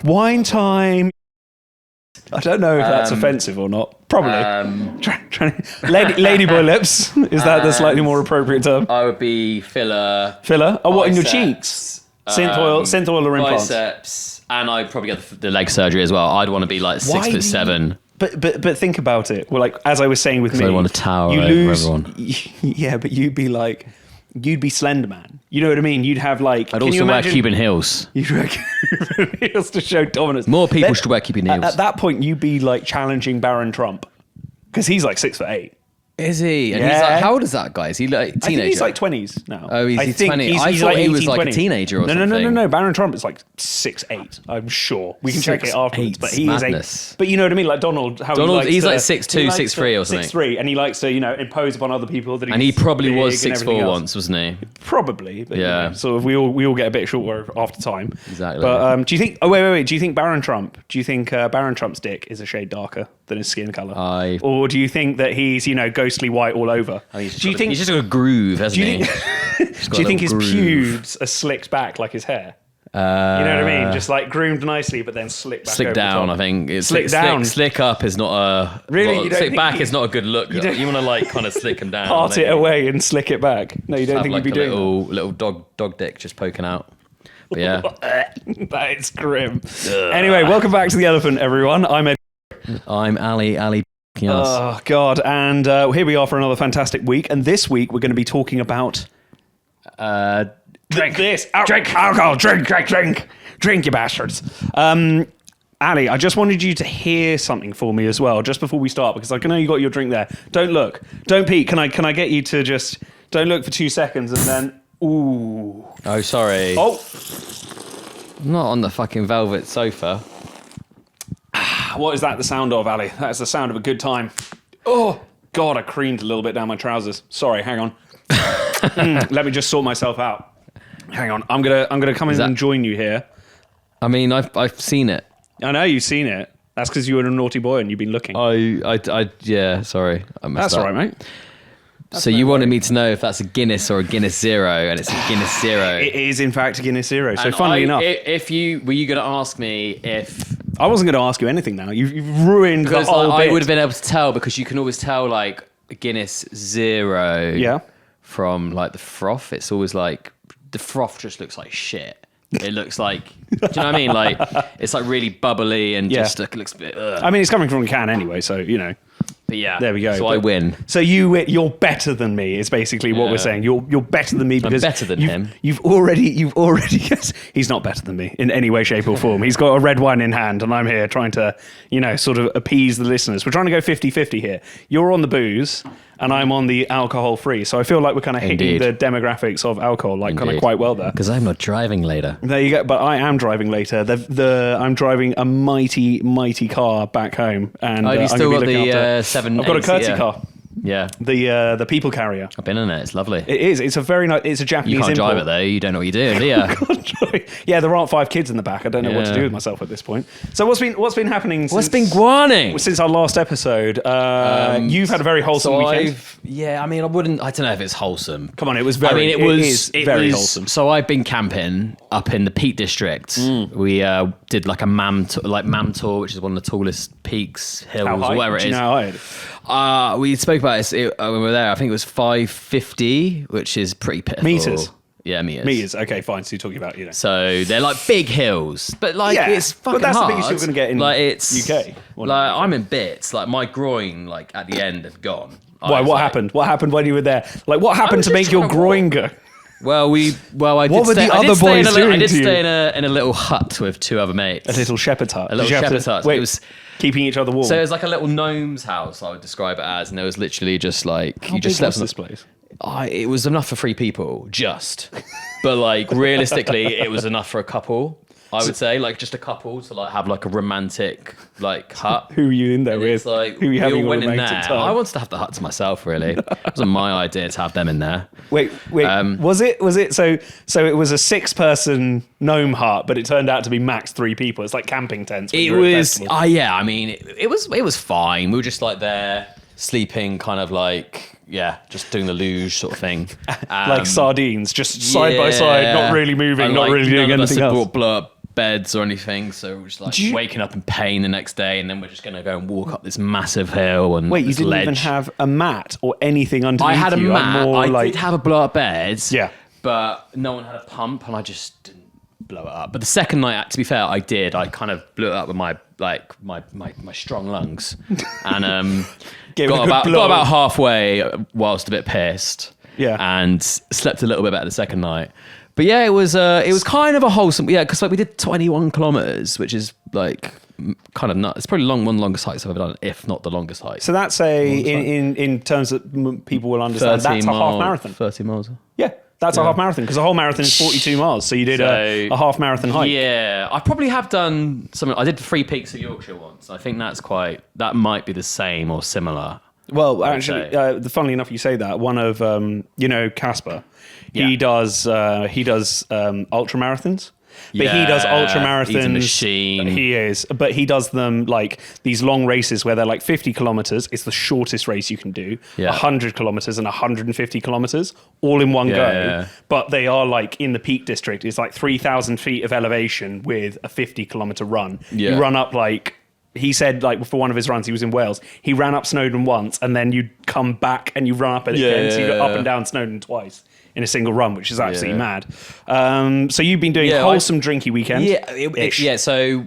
Wine time. I don't know if that's offensive or not. Probably. Ladyboy lips. Is that the slightly more appropriate term? I would be filler. Filler? Oh, what, in your biceps, cheeks? Synth oil or implants? Biceps. And I'd probably get the leg surgery as well. I'd want to be like 6'7". But think about it. Well, like, as I was saying with me, I want to tower you over lose, everyone. Yeah, but you'd be Slender Man. You know what I mean? You'd have like. I'd also wear Cuban heels. You'd wear Cuban heels to show dominance. More people should wear Cuban heels. At that point, you'd be like challenging Baron Trump because he's like 6'8". Is he? And Yeah. he's like, how old is that guy? Is he like a teenager? I think he's like 20s now. Oh, he's I think 20. I he's thought like he was 18, like a 20. teenager or no, something. No. Baron Trump is like 6'8". I'm sure. We can check it afterwards. 6'8", But he madness. is But you know what I mean? Like Donald. He's like 6'2", 6'3" or something. 6'3", and he likes to, impose upon other people that he's And he probably big was and everything 6'4" else. once, wasn't he? Probably. But, Yeah. Sort of. We all get a bit shorter after time. Exactly. But do you think? Oh wait. Do you think Baron Trump? Do you think Baron Trump's dick is a shade darker than his skin color? Or do you think that he's ghostly white all over? Do you think he's just got a groove, hasn't he? Do you think his pubes are slicked back like his hair? You know what I mean? Just like groomed nicely, but then slicked back. Slick over down, the top. I think. It's Slick down. Slick up is not a... Really? Well, You don't slick think back you- is not a good look. You want to like kind of slick them down. Part don't it you? away and slick it back. No, you don't Have think like you'd be a doing little dog dick just poking out. But yeah. that? That is grim. Anyway, welcome back to The Elephant, everyone. I'm Ed. I'm Ali. Yes. Oh, God. And here we are for another fantastic week. And this week, we're going to be talking about... Drink. Drink. Alcohol. Drink, you bastards. Ali, I just wanted you to hear something for me as well, just before we start, because I know you got your drink there. Don't look. Don't peek. Can I get you to just... Don't look for 2 seconds and then... Ooh. Oh, sorry. Oh. I'm not on the fucking velvet sofa. What is that the sound of, Ali? That's the sound of a good time. Oh, God, I creamed a little bit down my trousers. Sorry, hang on. Let me just sort myself out. Hang on. I'm gonna come in and join you here. I mean, I've seen it. I know you've seen it. That's because you were a naughty boy and you've been looking. Yeah, sorry. I messed That's up. all right, mate. So you wanted me to know if that's a Guinness or a Guinness Zero, and it's a Guinness Zero. It is, in fact, a Guinness Zero. So, And funnily enough... were you going to ask me if... I wasn't going to ask you anything now. You've ruined the whole I bit. would have been able to tell, because you can always tell, like, a Guinness Zero from, like, the froth. It's always, like... The froth just looks like shit. It looks like... do you know what I mean? Like, it's, like, really bubbly and just looks a bit... I mean, it's coming from a can anyway, so, But yeah, there we go. So I win. So you're better than me is basically what we're saying. You're better than me because I'm better than him. You've already yes, he's not better than me in any way, shape or form. He's got a red wine in hand and I'm here trying to, sort of appease the listeners. We're trying to go 50-50 here. You're on the booze and I'm on the alcohol free. So I feel like we're kind of hitting the demographics of alcohol kind of quite well there. Because I'm not driving later. There you go. But I am driving later. I'm driving a mighty, mighty car back home. And you still got the 7. I've got a courtesy car. Yeah. The people carrier. I've been in it. It's lovely. It is. It's a very nice. It's a Japanese. You can't import. drive it though. You don't know what you're doing, do you? Yeah, there aren't 5 kids in the back. I don't know what to do with myself at this point. So what's been happening? What's been guaning? Since our last episode? You've had a very wholesome weekend. I mean, I don't know if it's wholesome. Come on, it was very. I mean, it was wholesome. So I've been camping up in the Peak District. We did like a Mam Tor, which is one of the tallest peaks, hills, How high? whatever it Do you is. know how high it is? We spoke about this when we were there. I think it was 550, which is pretty pitiful. Meters? Yeah, meters. Meters. Okay, fine. So you're talking about So they're like big hills, but like it's fucking but that's hard. the biggest you're going to get in UK. Like I'm in bits. Like my groin, like at the end, have gone. Why? What happened? What happened when you were there? Like what happened to make your groin go? Well, I did What were stay, the I did other stay in boys a little- doing I did to you? stay in a little hut with 2 other mates. A little shepherd's hut. A little shepherd's hut. Wait, It was keeping each other warm. So it was like a little gnome's house, I would describe it as, and it was literally just like How you just big slept was on this place? It was enough for 3 people, but like realistically, it was enough for a couple. I would say, like just a couple to like have like a romantic like hut. Who were you in there And with? it's like Who were you we having all a went in romantic there. time? I wanted to have the hut to myself, really. It wasn't my idea to have them in there. Wait. Was it? So it was a 6-person gnome hut, but it turned out to be max 3 people. It's like camping tents. when It you're at was, festivals. yeah. I mean, it was fine. We were just like there sleeping, kind of like just doing the luge sort of thing, like sardines, just side by side, not really moving, And, not like, really doing none of us anything had else. brought beds or anything, so we're just like waking up in pain the next day, and then we're just going to go and walk up this massive hill and wait, you didn't even have a mat or anything underneath I had a you? mat. I did have a blow up bed. Yeah. But no one had a pump, and I just didn't blow it up. But the second night, to be fair, I did. I kind of blew it up with my strong lungs, and got about halfway whilst a bit pissed. Yeah. And slept a little bit better the second night. But yeah, it was kind of a wholesome, because like we did 21 kilometers, which is like kind of nuts. It's probably one of the longest hikes I've ever done, if not the longest hike. So that's in terms that people will understand, that's a half marathon. 30 miles. Yeah. That's a half marathon, because a whole marathon is 42 miles. So you did a half marathon hike. Yeah, I probably have done something. I did 3 peaks of Yorkshire once. I think that might be the same or similar. Well, actually, funnily enough, you say that. One of Casper, he does ultra marathons. But he does ultra marathons. He's a machine. He is, but he does them like these long races where they're like 50 kilometers. It's the shortest race you can do. 100 kilometers and 150 kilometers, all in one go. Yeah. But they are like in the Peak District. It's like 3,000 feet of elevation with a 50-kilometer run. Yeah. You run up like. He said, like, for one of his runs, he was in Wales. He ran up Snowdon once, and then you'd come back and you run up it again. So you go up and down Snowdon twice in a single run, which is absolutely mad. So you've been doing wholesome drinky weekend. Yeah, so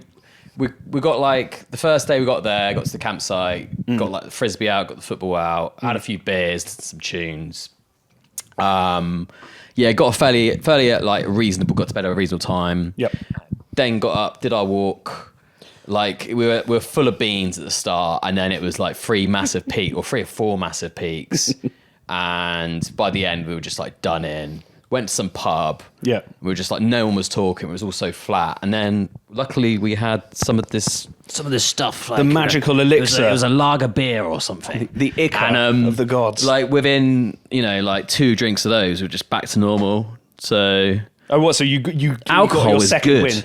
we got like, the first day we got there, got to the campsite, got like the frisbee out, got the football out, had a few beers, some tunes. Got a fairly like reasonable, got to bed at a reasonable time. Yep. Then got up, did our walk. Like we were full of beans at the start, and then it was like 3 or 4 massive peaks, and by the end we were just like done in. Went to some pub. Yeah, we were just like no one was talking. It was all so flat, and then luckily we had some of this stuff. Like, the magical elixir. It was a lager beer or something. The Ica of the gods. Like within like 2 drinks of those, we were just back to normal. So. Oh, what? So you alcohol got your is second good.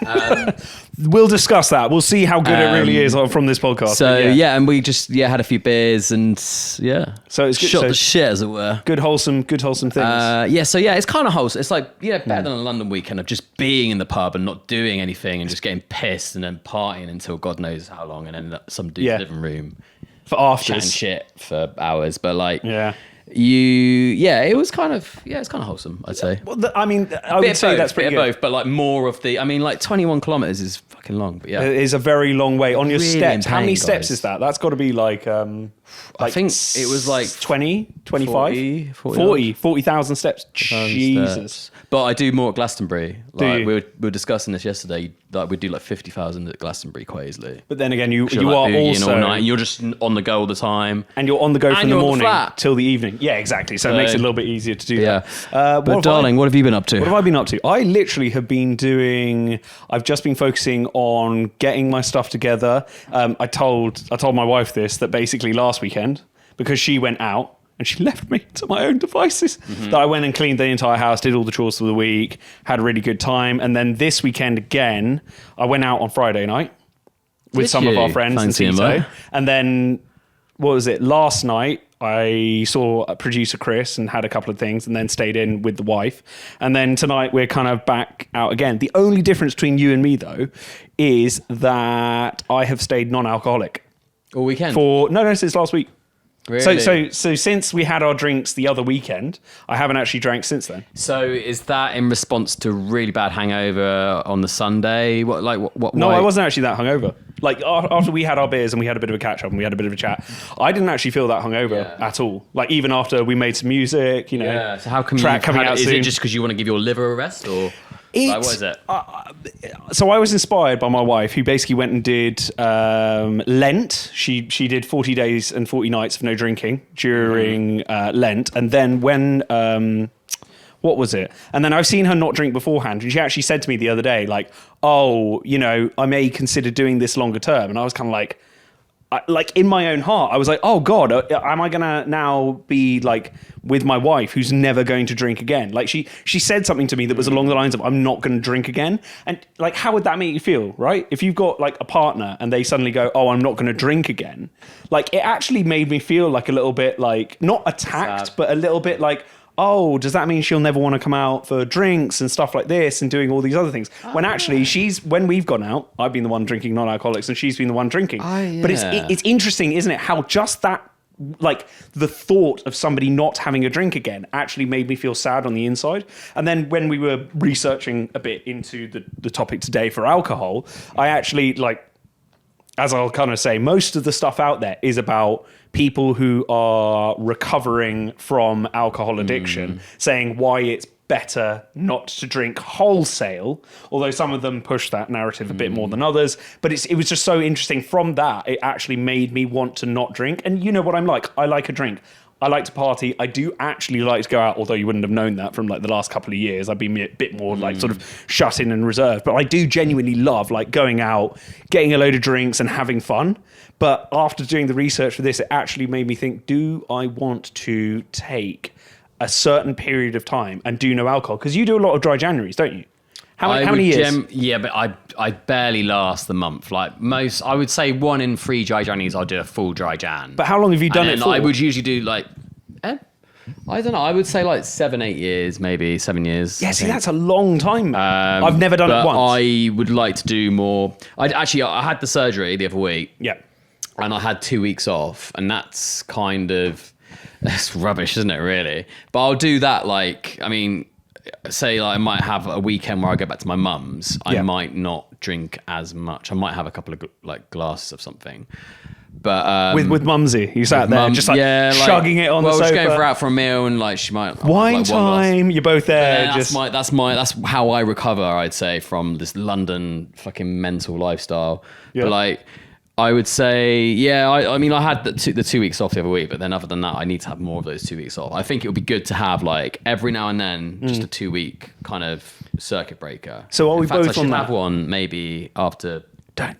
Win. We'll discuss that. We'll see how good it really is from this podcast. So and we just had a few beers and so it's good. Shot the shit, as it were. Good wholesome things. It's kind of wholesome. It's like better than a London weekend of just being in the pub and not doing anything and just getting pissed and then partying until God knows how long, and then some dude's living room for afters, chatting shit for hours. But like it was kind of it's kind of wholesome, I'd say. Well, I would say that's pretty good. Both, but like more of the. 21 kilometers is fucking long, but it is a very long way on your really steps. How many steps is that? That's got to be like I think it was like 20, 25, 40,000 steps. Jesus. But I do more at Glastonbury. Like we were discussing this yesterday. Like we do like 50,000 at Glastonbury quite easily. But then again, you like are also all night, and you're just on the go all the time, and you're on the go from the morning till the evening. Yeah, exactly. So it makes it a little bit easier to do that. But darling, what have you been up to? What have I been up to? I literally have been doing. I've just been focusing on getting my stuff together. I told my wife this, that basically last weekend, because she went out and she left me to my own devices, that I went and cleaned the entire house, did all the chores for the week, had a really good time. And then this weekend again, I went out on Friday night with some of our friends. And then, what was it? Last night, I saw producer Chris and had a couple of things, and then stayed in with the wife. And then tonight we're kind of back out again. The only difference between you and me, though, is that I have stayed non-alcoholic all weekend. Since last week. Really? So since we had our drinks the other weekend, I haven't actually drank since then. So is that in response to a really bad hangover on the Sunday? What? No, I wasn't actually that hungover. Like after we had our beers and we had a bit of a catch up and we had a bit of a chat, I didn't actually feel that hungover at all. Like even after we made some music, So how come track coming out is soon. it just because you want to give your liver a rest, or? What is it? So I was inspired by my wife, who basically went and did Lent. She did 40 days and 40 nights of no drinking during Lent. And then when... what was it? And then I've seen her not drink beforehand. And she actually said to me the other day, like, I may consider doing this longer term. And I was kind of like in my own heart, I was like, oh God, am I going to now be like with my wife who's never going to drink again? Like she said something to me that was along the lines of, I'm not going to drink again. And like, how would that make you feel, right? If you've got like a partner and they suddenly go, oh, I'm not going to drink again. Like it actually made me feel like a little bit like, not attacked, but a little bit like, oh, does that mean she'll never want to come out for drinks and stuff like this and doing all these other things? When actually when we've gone out, I've been the one drinking non-alcoholics and she's been the one drinking. But it's interesting, isn't it? How just that, like the thought of somebody not having a drink again actually made me feel sad on the inside. And then when we were researching a bit into the topic today for alcohol, I actually, like, as I'll kind of say, most of the stuff out there is about people who are recovering from alcohol addiction, saying why it's better not to drink wholesale, although some of them push that narrative a bit more than others. But it was just so interesting. From that, it actually made me want to not drink. And you know what I'm like? I like a drink. I like to party. I do actually like to go out, although you wouldn't have known that from like the last couple of years. I've been a bit more like sort of shut in and reserved. But I do genuinely love like going out, getting a load of drinks and having fun. But after doing the research for this, it actually made me think, do I want to take a certain period of time and do no alcohol? Because you do a lot of dry Januaries, don't you? How many years? Yeah, but I barely last the month. Like most, I would say 1 in 3 dry Januaries, I'll do a full dry Jan. But how long have you done it for? I would usually do like, I don't know, I would say like 7, 8 years, maybe 7 years. Yeah, see, that's a long time, man. I've never done it once. I would like to do more. I had the surgery the other week. Yeah. And I had 2 weeks off, and that's kind of, that's rubbish, isn't it, really? But I'll do that, like, I mean, say like I might have a weekend where I go back to my mum's. I might not drink as much. I might have a couple of like glasses of something. But with Mumsy, you sat there just like chugging it on the sofa. Well, we're going out for a meal, and like she might wine like, time. You're both there. That's how I recover. I'd say from this London fucking mental lifestyle. Yeah. But like, I would say, I mean, I had the 2 weeks off the other week, but then other than that, I need to have more of those 2 weeks off. I think it would be good to have like every now and then just a 2 week kind of circuit breaker. So are we both I should on that? have one maybe after. Don't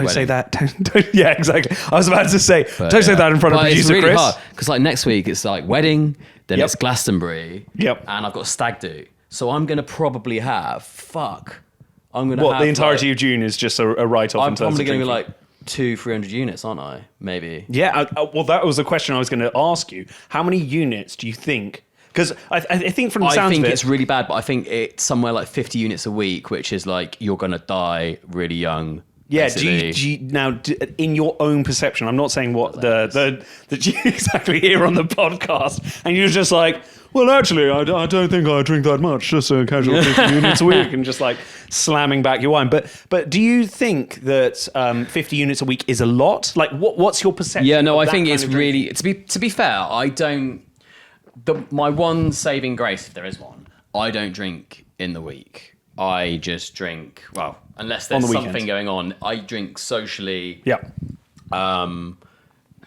say that. Don't, yeah, exactly. I was about to say, don't say that in front of producer it's really Chris. hard because like next week it's like wedding, then it's Glastonbury, and I've got stag do. So I'm gonna probably have the entirety of June is just a write-off. I'm probably gonna be like 200-300 units, aren't I? Maybe. Yeah. Well, that was a question I was going to ask you. How many units do you think? Because I think from the sounds of it, it's really bad, but I think it's somewhere like 50 units a week, which is like you're going to die really young. Yeah, now in your own perception, I'm not saying what the exactly here on the podcast, and you're just like, well, actually, I don't think I drink that much, just a casual 50 units a week, and just like slamming back your wine. But do you think that 50 units a week is a lot? Like, what's your perception? Yeah, no, I think it's really to be fair. I don't. My one saving grace, if there is one, I don't drink in the week. I just drink, well, unless there's something going on, I drink socially. Yeah.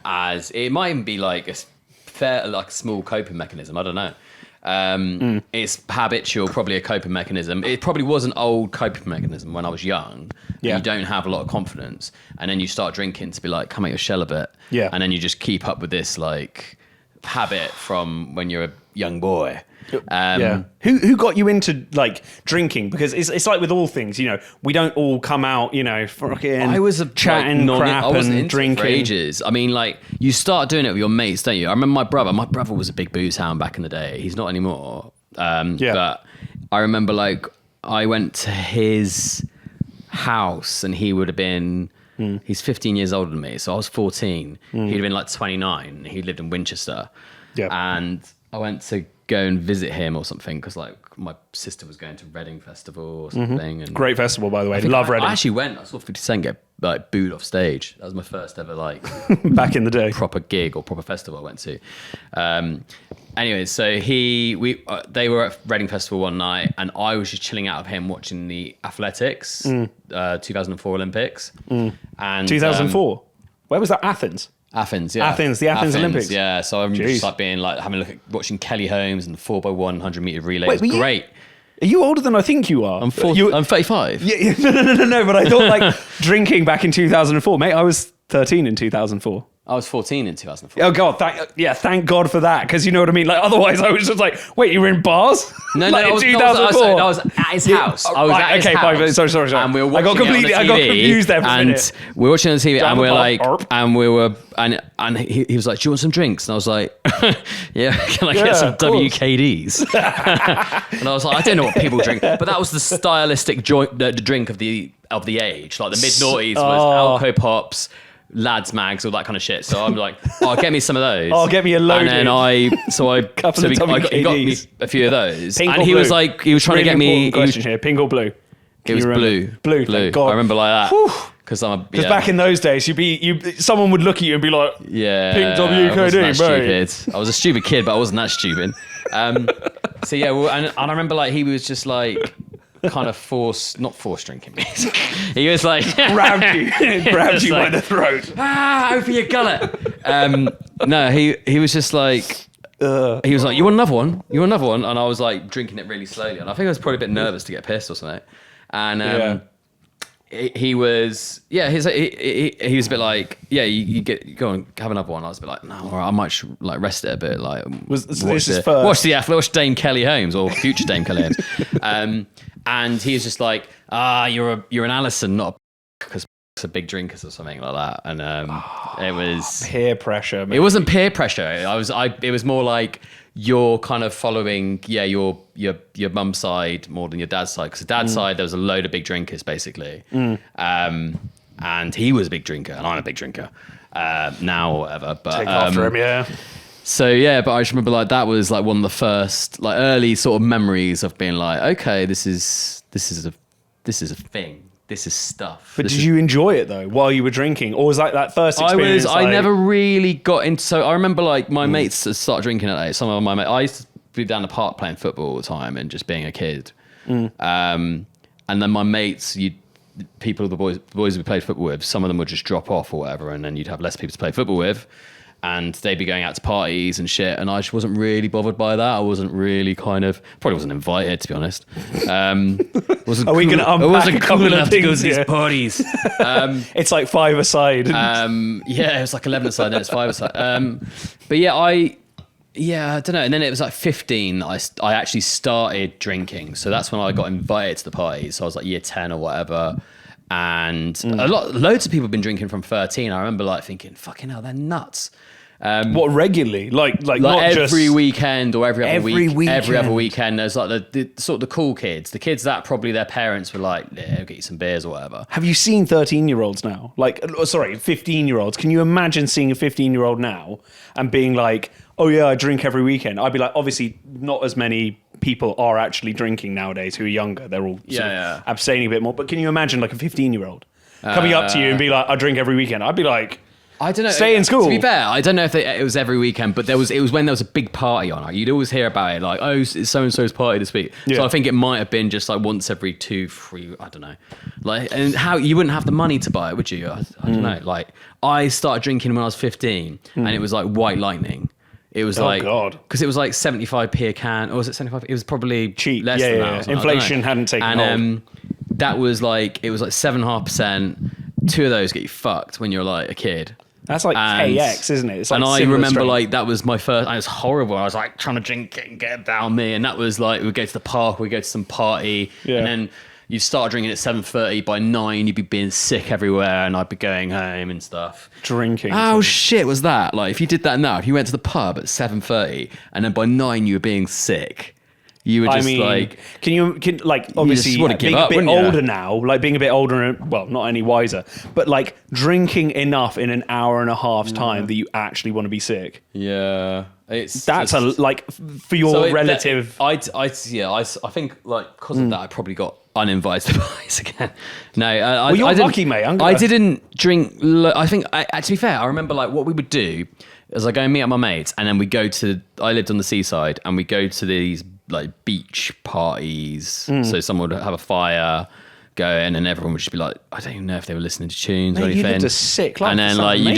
As it might even be like a small coping mechanism. I don't know. It's habitual, probably a coping mechanism. It probably was an old coping mechanism when I was young. Yeah. You don't have a lot of confidence, and then you start drinking to be like, come out your shell a bit. Yeah. And then you just keep up with this like habit from when you're a young boy. Who got you into like drinking? Because it's like with all things, you know, we don't all come out, you know, fucking I was a chatting crap and drinking for ages. I mean, like you start doing it with your mates, don't you? I remember my brother was a big booze hound back in the day. He's not anymore. But I remember like I went to his house and he would have been he's 15 years older than me, so I was 14. He'd have been like 29. He lived in Winchester. Yeah. And I went to go and visit him or something because like my sister was going to Reading Festival or something. And great festival, by the way. Love Reading. I actually went. I saw 50 Cent get like booed off stage. That was my first ever like back in the day proper gig or proper festival I went to. Anyway, so they were at Reading Festival one night, and I was just chilling out of him watching the athletics 2004 Olympics. And 2004. Where was that? Athens. Athens, yeah. The Athens Olympics. Yeah, so I'm just like being like having a look at watching Kelly Holmes and the 4x100 meter relay. It was great. Are you older than I think you are? I'm 35. Yeah, no. But I thought like drinking back in 2004, mate. I was 13 in 2004. I was 14 in 2004. Oh God, thank God for that, because you know what I mean. Like otherwise, I was just like, wait, you were in bars? No, like no, in 2004. I was at his house. I was right, at his okay, house. fine, sorry. And we were I got watching it on the TV, confused there for a minute. And we were watching it on the TV, Down and the we were pub, like, arp. and we were, and he was like, "Do you want some drinks?" And I was like, "Yeah, can I get some of course. WKDs?" And I was like, "I don't know what people drink," but that was the stylistic the drink of the age. Like the mid noughties was Alco Pops, Lads Mags, all that kind of shit. So I'm like, "Oh, get me some of those." Oh, get me a load. And then he got me a few of those. Pink and or he was blue? like, he was trying Really to get me. important question here. Pink or blue? It was blue. Blue. Thank God. I remember like that. Because back in those days, someone would look at you and be like, yeah, Pink WKD, I wasn't that mate. stupid. I was a stupid kid, but I wasn't that stupid. So yeah, well, and I remember like he was just like kind of not forced drinking me. He was like grabbed you by the throat. Open your gullet. No, he was just like. He was like, "You want another one? You want another one?" And I was like drinking it really slowly, and I think I was probably a bit nervous to get pissed or something. And he was, he was a bit like, you go and have another one. I was a bit like, no, all right, I might like rest it a bit. Like, watch Dame Kelly Holmes or future Dame Kelly Holmes. And he was just like, you're an Alison, not a because a big drinkers or something like that. And it was peer pressure. Man. It wasn't peer pressure. It was more like you're kind of following, your mum's side more than your dad's side. Because the dad's side, there was a load of big drinkers, basically. And he was a big drinker, and I'm a big drinker now or whatever. But, take after him, yeah. So, yeah, but I just remember, like, that was, like, one of the first, like, early sort of memories of being like, okay, this is a thing. This is stuff. But did you enjoy it though while you were drinking, or was that first experience? I never really got into. So I remember like my mates started drinking at like some of my mates. I used to be down the park playing football all the time and just being a kid. And then my mates, the boys we played football with, some of them would just drop off or whatever, and then you'd have less people to play football with. And they'd be going out to parties and shit, and I just wasn't really bothered by that. I wasn't really probably wasn't invited, to be honest. Are we going to unpack I wasn't a couple cool of enough to go things to these here? parties. It's like 5 aside. Yeah, it was like 11 aside, then it's 5 aside. But yeah, I don't know. And then it was like 15, I actually started drinking. So that's when I got invited to the parties. So I was like year 10 or whatever. And loads of people have been drinking from 13. I remember like thinking, fucking hell, they're nuts. What regularly? Like not every just weekend or every other weekend. Every other weekend. weekend, there's like the sort of the cool kids, the kids that probably their parents were like, yeah, I'll get you some beers or whatever. Have you seen 13-year-olds now? 15-year-olds. Can you imagine seeing a 15-year-old now and being like, oh yeah, I drink every weekend? I'd be like, obviously not as many people are actually drinking nowadays who are younger. They're all sort of abstaining a bit more. But can you imagine like a 15-year-old coming up to you and be like, I drink every weekend? I'd be like, I don't know. Stay in school. To be fair, I don't know if it was every weekend, but it was when there was a big party on. You'd always hear about it, like, oh, it's so and so's party this week. Yeah. So I think it might have been just like once every 2, 3, I don't know. Like, and how you wouldn't have the money to buy it, would you? I don't know. Like, I started drinking when I was 15, and it was like White Lightning. It was because it was like 75p a can, or was it 75? It was probably cheap. Less than that. Inflation hadn't taken hold. That was like, it was like 7.5%. 2 of those get you fucked when you're like a kid. That's like KX, isn't it? It's like, and I remember strength. like that was my first. And it was horrible. I was like trying to drink it and get it down me, and that was like we'd go to the park, we'd go to some party, and then you'd start drinking at 7:30. By 9, you'd be being sick everywhere, and I'd be going home and stuff. Drinking. How shit was that? Like if you did that now, if you went to the pub at 7:30, and then by 9 you were being sick. You were just obviously want to give being up, a bit wouldn't you? older now, like being a bit older and, well, not any wiser, but like drinking enough in an hour and a half's time that you actually want to be sick. Yeah. That's for your relative. I think like because of that, I probably got uninvited to parties again. No, you're lucky, mate. I didn't drink. I think, to be fair, I remember like what we would do is I go and meet up my mates, and then we go to. I lived on the seaside, and we go to these like beach parties. So someone would have a fire going, and everyone would just be like, I don't even know if they were listening to tunes or anything. You lived a sick life. And then like you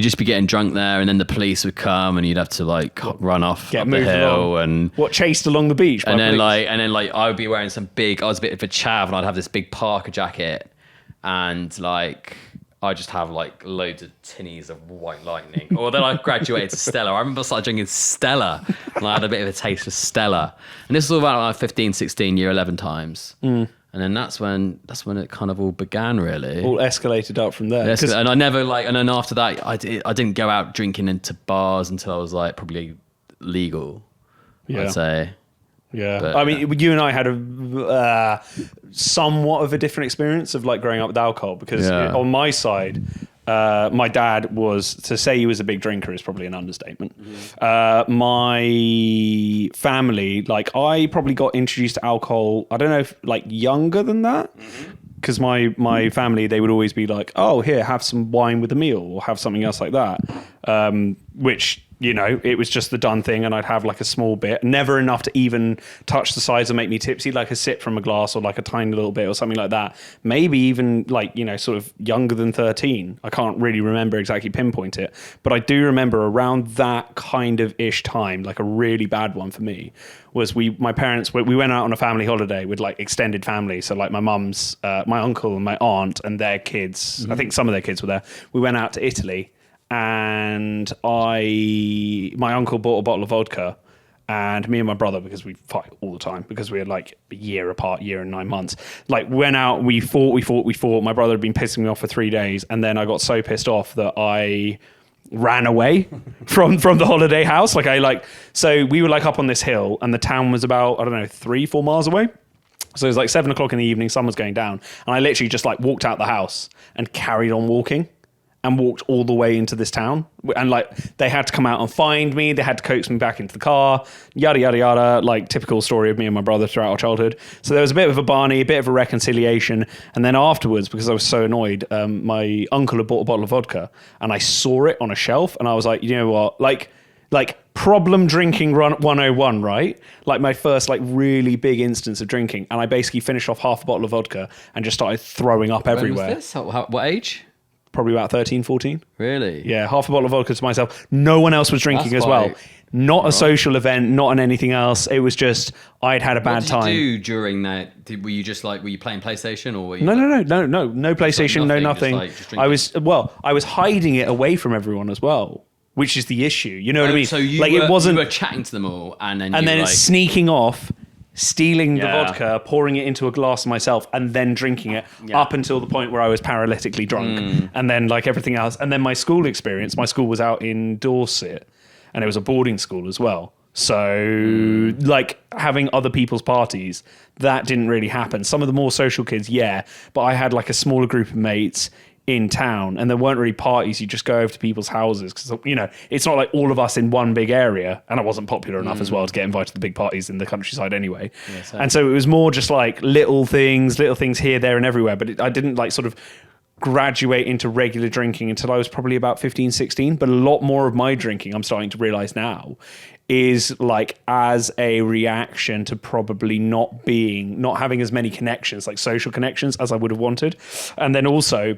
just be getting drunk there, and then the police would come, and you'd have to like run off up the hill and chased along the beach. And then I would be wearing I was a bit of a chav, and I'd have this big Parker jacket, and like I just have like loads of tinnies of White Lightning. Or then I graduated to Stella. I remember I started drinking Stella and I had a bit of a taste for Stella. And this was all about like 15, 16, year 11 times. And then that's when it kind of all began, really. All escalated up from there. And I never and then after that, I didn't go out drinking into bars until I was like probably legal, I'd say. Yeah, but, I mean, you and I had a somewhat of a different experience of like growing up with alcohol because on my side, my dad was, to say he was a big drinker is probably an understatement. My family, like I probably got introduced to alcohol, I don't know if like younger than that. Because my family, they would always be like, oh, here, have some wine with a meal or have something else like that. Which, you know, it was just the done thing. And I'd have like a small bit, never enough to even touch the sides and make me tipsy, like a sip from a glass or like a tiny little bit or something like that. Maybe even like, you know, sort of younger than 13. I can't really remember exactly pinpoint it. But I do remember around that kind of ish time, like a really bad one for me, was my parents, we went out on a family holiday with like extended family. So like my mum's, my uncle and my aunt and their kids, I think some of their kids were there. We went out to Italy and my uncle bought a bottle of vodka and me and my brother, because we fight all the time because we had like a year apart, year and 9 months, like went out, we fought. My brother had been pissing me off for 3 days. And then I got so pissed off that I ran away from the holiday house. So we were like up on this hill and the town was about, I don't know, 3-4 miles away. So it was like 7 o'clock in the evening, sun was going down. And I literally just like walked out the house and carried on walking and walked all the way into this town. And like, they had to come out and find me. They had to coax me back into the car, yada, yada, yada, like typical story of me and my brother throughout our childhood. So there was a bit of a Barney, a bit of a reconciliation. And then afterwards, because I was so annoyed, my uncle had bought a bottle of vodka and I saw it on a shelf and I was like, you know what, like problem drinking 101, right? Like my first like really big instance of drinking. And I basically finished off half a bottle of vodka and just started throwing up everywhere. When was this? What age? Probably about 13, 14. Really? Yeah, half a bottle of vodka to myself. No one else was drinking as well. Not a social event, not on anything else. It was just, I'd had a bad time. What did you do during that? Were you playing PlayStation or were you? No PlayStation, no nothing. I was hiding it away from everyone as well, which is the issue. You know what I mean? So you were chatting to them all and then sneaking off, stealing the vodka, pouring it into a glass myself, and then drinking it up until the point where I was paralytically drunk. And then like everything else. And then my school experience, my school was out in Dorset and it was a boarding school as well. So like having other people's parties, that didn't really happen. Some of the more social kids, but I had like a smaller group of mates in town and there weren't really parties. You just go over to people's houses because, you know, it's not like all of us in one big area, and I wasn't popular enough as well to get invited to the big parties in the countryside anyway. And so it was more just like little things here, there and everywhere, but I didn't like sort of graduate into regular drinking until I was probably about 15, 16. But a lot more of my drinking, I'm starting to realize now, is like as a reaction to probably not having as many connections, like social connections, as I would have wanted. And then also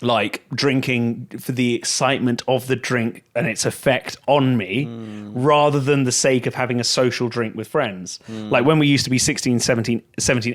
like drinking for the excitement of the drink and its effect on me rather than the sake of having a social drink with friends. Like when we used to be 16, 17,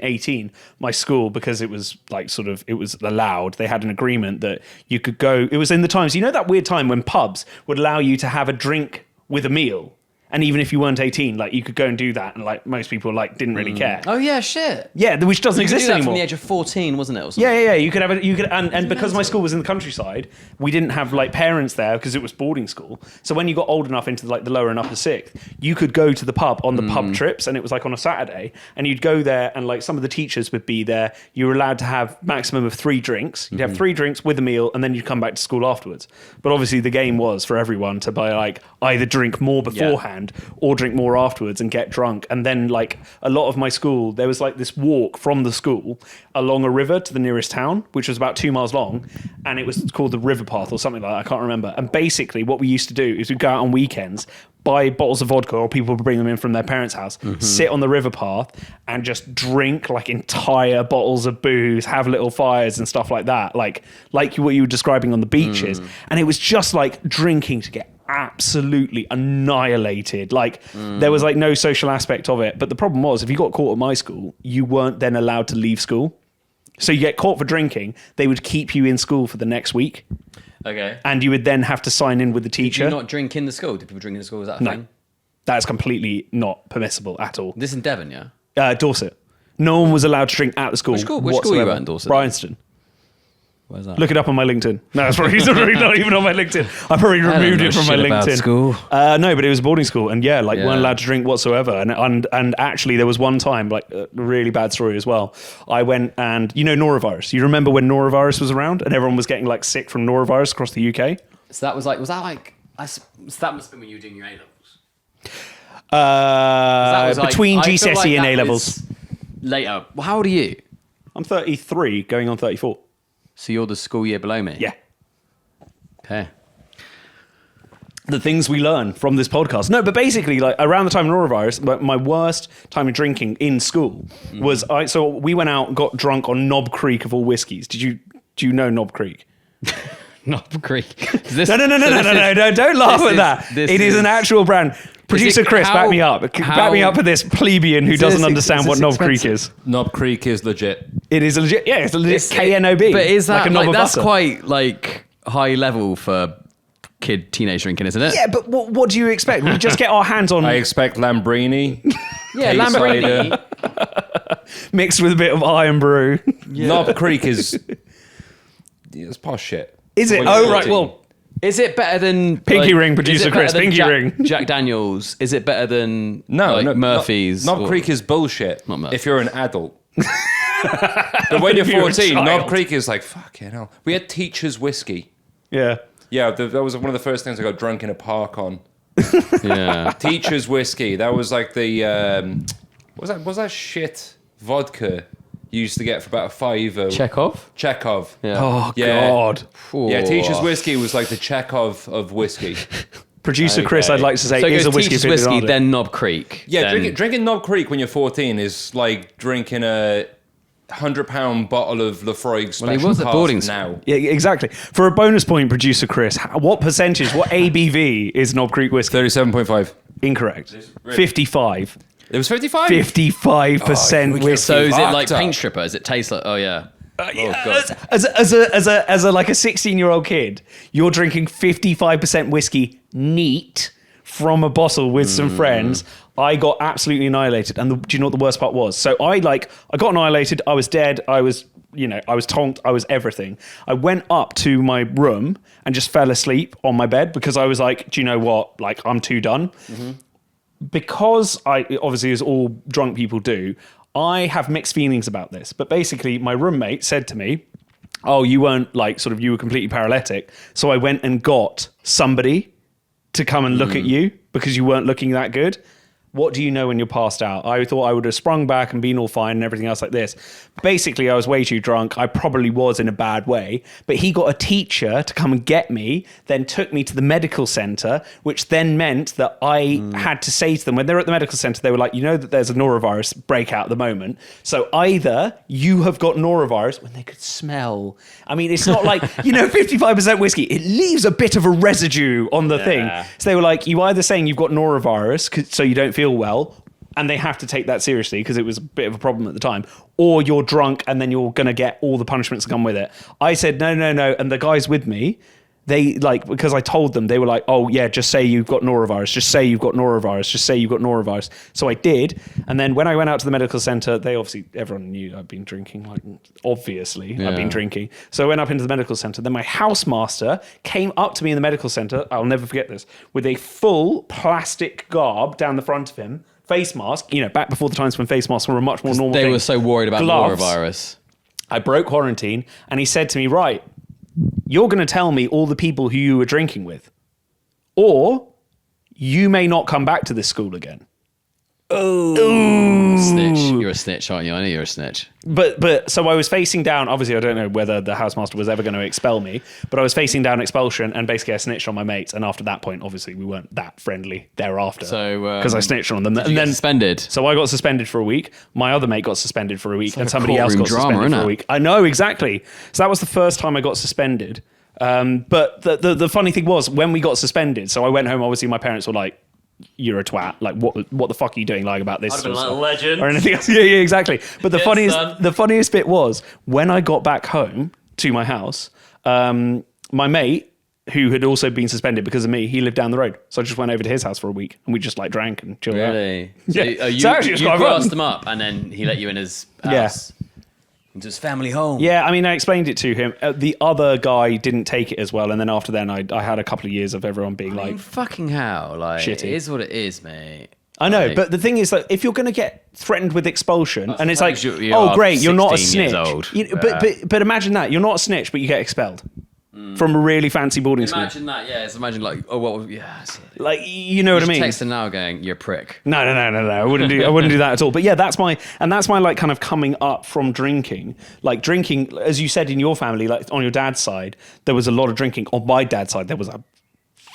18, my school, because it was like sort of, it was allowed, they had an agreement that you could go, it was in the times, you know, that weird time when pubs would allow you to have a drink with a meal. And even if you weren't 18, like you could go and do that, and like most people like didn't really care. Oh yeah, shit. Yeah, which doesn't exist anymore. From the age of 14, wasn't it? Or something? Yeah. You could have it. And because my school was in the countryside, we didn't have like parents there because it was boarding school. So when you got old enough into like the lower and upper sixth, you could go to the pub on the pub trips, and it was like on a Saturday, and you'd go there, and like some of the teachers would be there. You were allowed to have maximum of 3 drinks. You'd have 3 drinks with a meal, and then you'd come back to school afterwards. But obviously, the game was for everyone to buy like either drink more beforehand or drink more afterwards and get drunk. And then like a lot of my school, there was like this walk from the school along a river to the nearest town, which was about 2 miles long, and it was called the River Path or something like that. I can't remember. And basically what we used to do is we'd go out on weekends, buy bottles of vodka, or people would bring them in from their parents' house, sit on the river path and just drink like entire bottles of booze, have little fires and stuff like that, like what you were describing on the beaches. And it was just like drinking to get absolutely annihilated. Like there was like no social aspect of it. But the problem was, if you got caught at my school, you weren't then allowed to leave school. So you get caught for drinking, they would keep you in school for the next week. Okay. And you would then have to sign in with the teacher. Did you not drink in the school? Did people drink in the school? Was that a thing? That's completely not permissible at all. This in Devon, yeah? Dorset. No one was allowed to drink at the school. Which school whatsoever. were you at in Dorset? Bryanston. Where's that? Look it up on my LinkedIn. No, it's probably not even on my LinkedIn. I probably removed it from my LinkedIn. School. No, but it was a boarding school, and weren't allowed to drink whatsoever. And actually, there was one time, like a really bad story as well. I went and norovirus. You remember when norovirus was around, and everyone was getting like sick from norovirus across the UK? So that was like, so that must have been when you were doing your A levels. Between GCSE and A levels. Later. Well, how old are you? I'm 33, going on 34. So you're the school year below me? Yeah. Okay. The things we learn from this podcast. No, but basically, like around the time of norovirus, my worst time of drinking in school was so we went out and got drunk on Knob Creek of all whiskies. Do you know Knob Creek? Knob Creek. No, don't laugh at that. It is an actual brand. Producer Chris, back me up. Back me up for this plebeian who doesn't understand what Knob Creek is. Knob Creek is legit. It is legit. Yeah, it's a legit KNOB. But is that like that's quite like high level for teenage drinking, isn't it? Yeah, but what do you expect? We just get our hands on. I expect Lambrini. Yeah, Lambrini mixed with a bit of Iron Brew. Yeah. Knob Creek is it's posh shit. Is it? Oh, right. Well, is it better than Pinky Ring, producer Chris? Pinky Ring. Jack Daniels. Is it better than no Murphy's? Knob Creek is bullshit. Not if you're an adult. But when you're 14, Knob Creek is like fucking hell. We had teachers' whiskey. Yeah. Yeah, that was one of the first things I got drunk in a park on. Yeah. Teachers' whiskey. That was like the was that shit vodka you used to get for about a £5. Chekhov. Yeah. Oh, God. Yeah, Teacher's whiskey was like the Chekhov of whiskey. Producer Chris, I'd like to say, so is a whiskey Teacher's whiskey, then Knob Creek. Yeah, drinking Knob Creek when you're 14 is like drinking a £100 bottle of Lafroig special. Well, he was at boarding now. Yeah, exactly. For a bonus point, Producer Chris, what percentage, what ABV is Knob Creek whiskey? 37.5. Incorrect. 55. It was 55? 55% whiskey. So is it like paint stripper? Does it taste like? Oh yeah. Oh God. As a like a 16-year-old kid, you're drinking 55% whiskey neat from a bottle with some friends. I got absolutely annihilated. And do you know what the worst part was? So I got annihilated. I was dead. I was tonked. I was everything. I went up to my room and just fell asleep on my bed because I was like, do you know what? Like, I'm too done. Mm-hmm. Because obviously, as all drunk people do, I have mixed feelings about this. But basically, my roommate said to me, oh, you weren't you were completely paralytic. So I went and got somebody to come and look at you because you weren't looking that good. What do you know when you're passed out? I thought I would have sprung back and been all fine and everything else like this. Basically, I was way too drunk. I probably was in a bad way. But he got a teacher to come and get me, then took me to the medical centre, which then meant that I had to say to them, when they were at the medical centre, they were like, you know that there's a norovirus breakout at the moment. So either you have got norovirus, when they could smell. I mean, it's not like, 55% whiskey. It leaves a bit of a residue on the thing. So they were like, you either saying you've got norovirus, so you don't feel well, and they have to take that seriously because it was a bit of a problem at the time, or you're drunk and then you're going to get all the punishments that come with it. I said, no. And the guys with me, they because I told them, they were like, oh yeah, just say you've got norovirus. Just say you've got norovirus. Just say you've got norovirus. So I did. And then when I went out to the medical center, everyone knew I'd been drinking. Like, obviously I'd been drinking. So I went up into the medical center. Then my housemaster came up to me in the medical center. I'll never forget this, with a full plastic garb down the front of him. Face mask, back before the times when face masks were a much more normal thing. They were so worried about norovirus. I broke quarantine, and he said to me, right, you're going to tell me all the people who you were drinking with, or you may not come back to this school again. Oh, snitch! You're a snitch, aren't you? I know you're a snitch. But so I was facing down. Obviously, I don't know whether the housemaster was ever going to expel me, but I was facing down expulsion, and basically I snitched on my mates. And after that point, obviously, we weren't that friendly thereafter. So because I snitched on them, and then suspended. So I got suspended for a week. My other mate got suspended for a week, and somebody else got suspended for a week. I know exactly. So that was the first time I got suspended. But the funny thing was, when we got suspended, so I went home. Obviously, my parents were like, you're a twat. Like, what the fuck are you doing lying about this? I'd have been sort of like, stuff?" legend. Or anything else. Yeah, exactly. But Son. the funniest bit was when I got back home to my house, my mate, who had also been suspended because of me, he lived down the road. So I just went over to his house for a week and we just like drank and chilled out. Really? Yeah. You, So actually it's you quite fun. grassed him up and then he let you in his house. Into his family home. Yeah, I mean, I explained it to him. The other guy didn't take it as well. And then after then, I had a couple of years of everyone being I mean, like, fucking hell. Like, shitty. it is what it is, mate. I know, Like, but the thing is that if you're going to get threatened with expulsion, and it's like, suppose you oh are great, you're not a 16 years snitch. old. But imagine that you're not a snitch, but you get expelled from a really fancy boarding school. Imagine that, yeah. Imagine like, oh, well, yeah. Like, you know what I mean? Texting now going, you're a prick. No. I wouldn't do that at all. But yeah, that's my like kind of coming up from drinking. Like drinking, as you said in your family, like on your dad's side, there was a lot of drinking. On my dad's side, there was a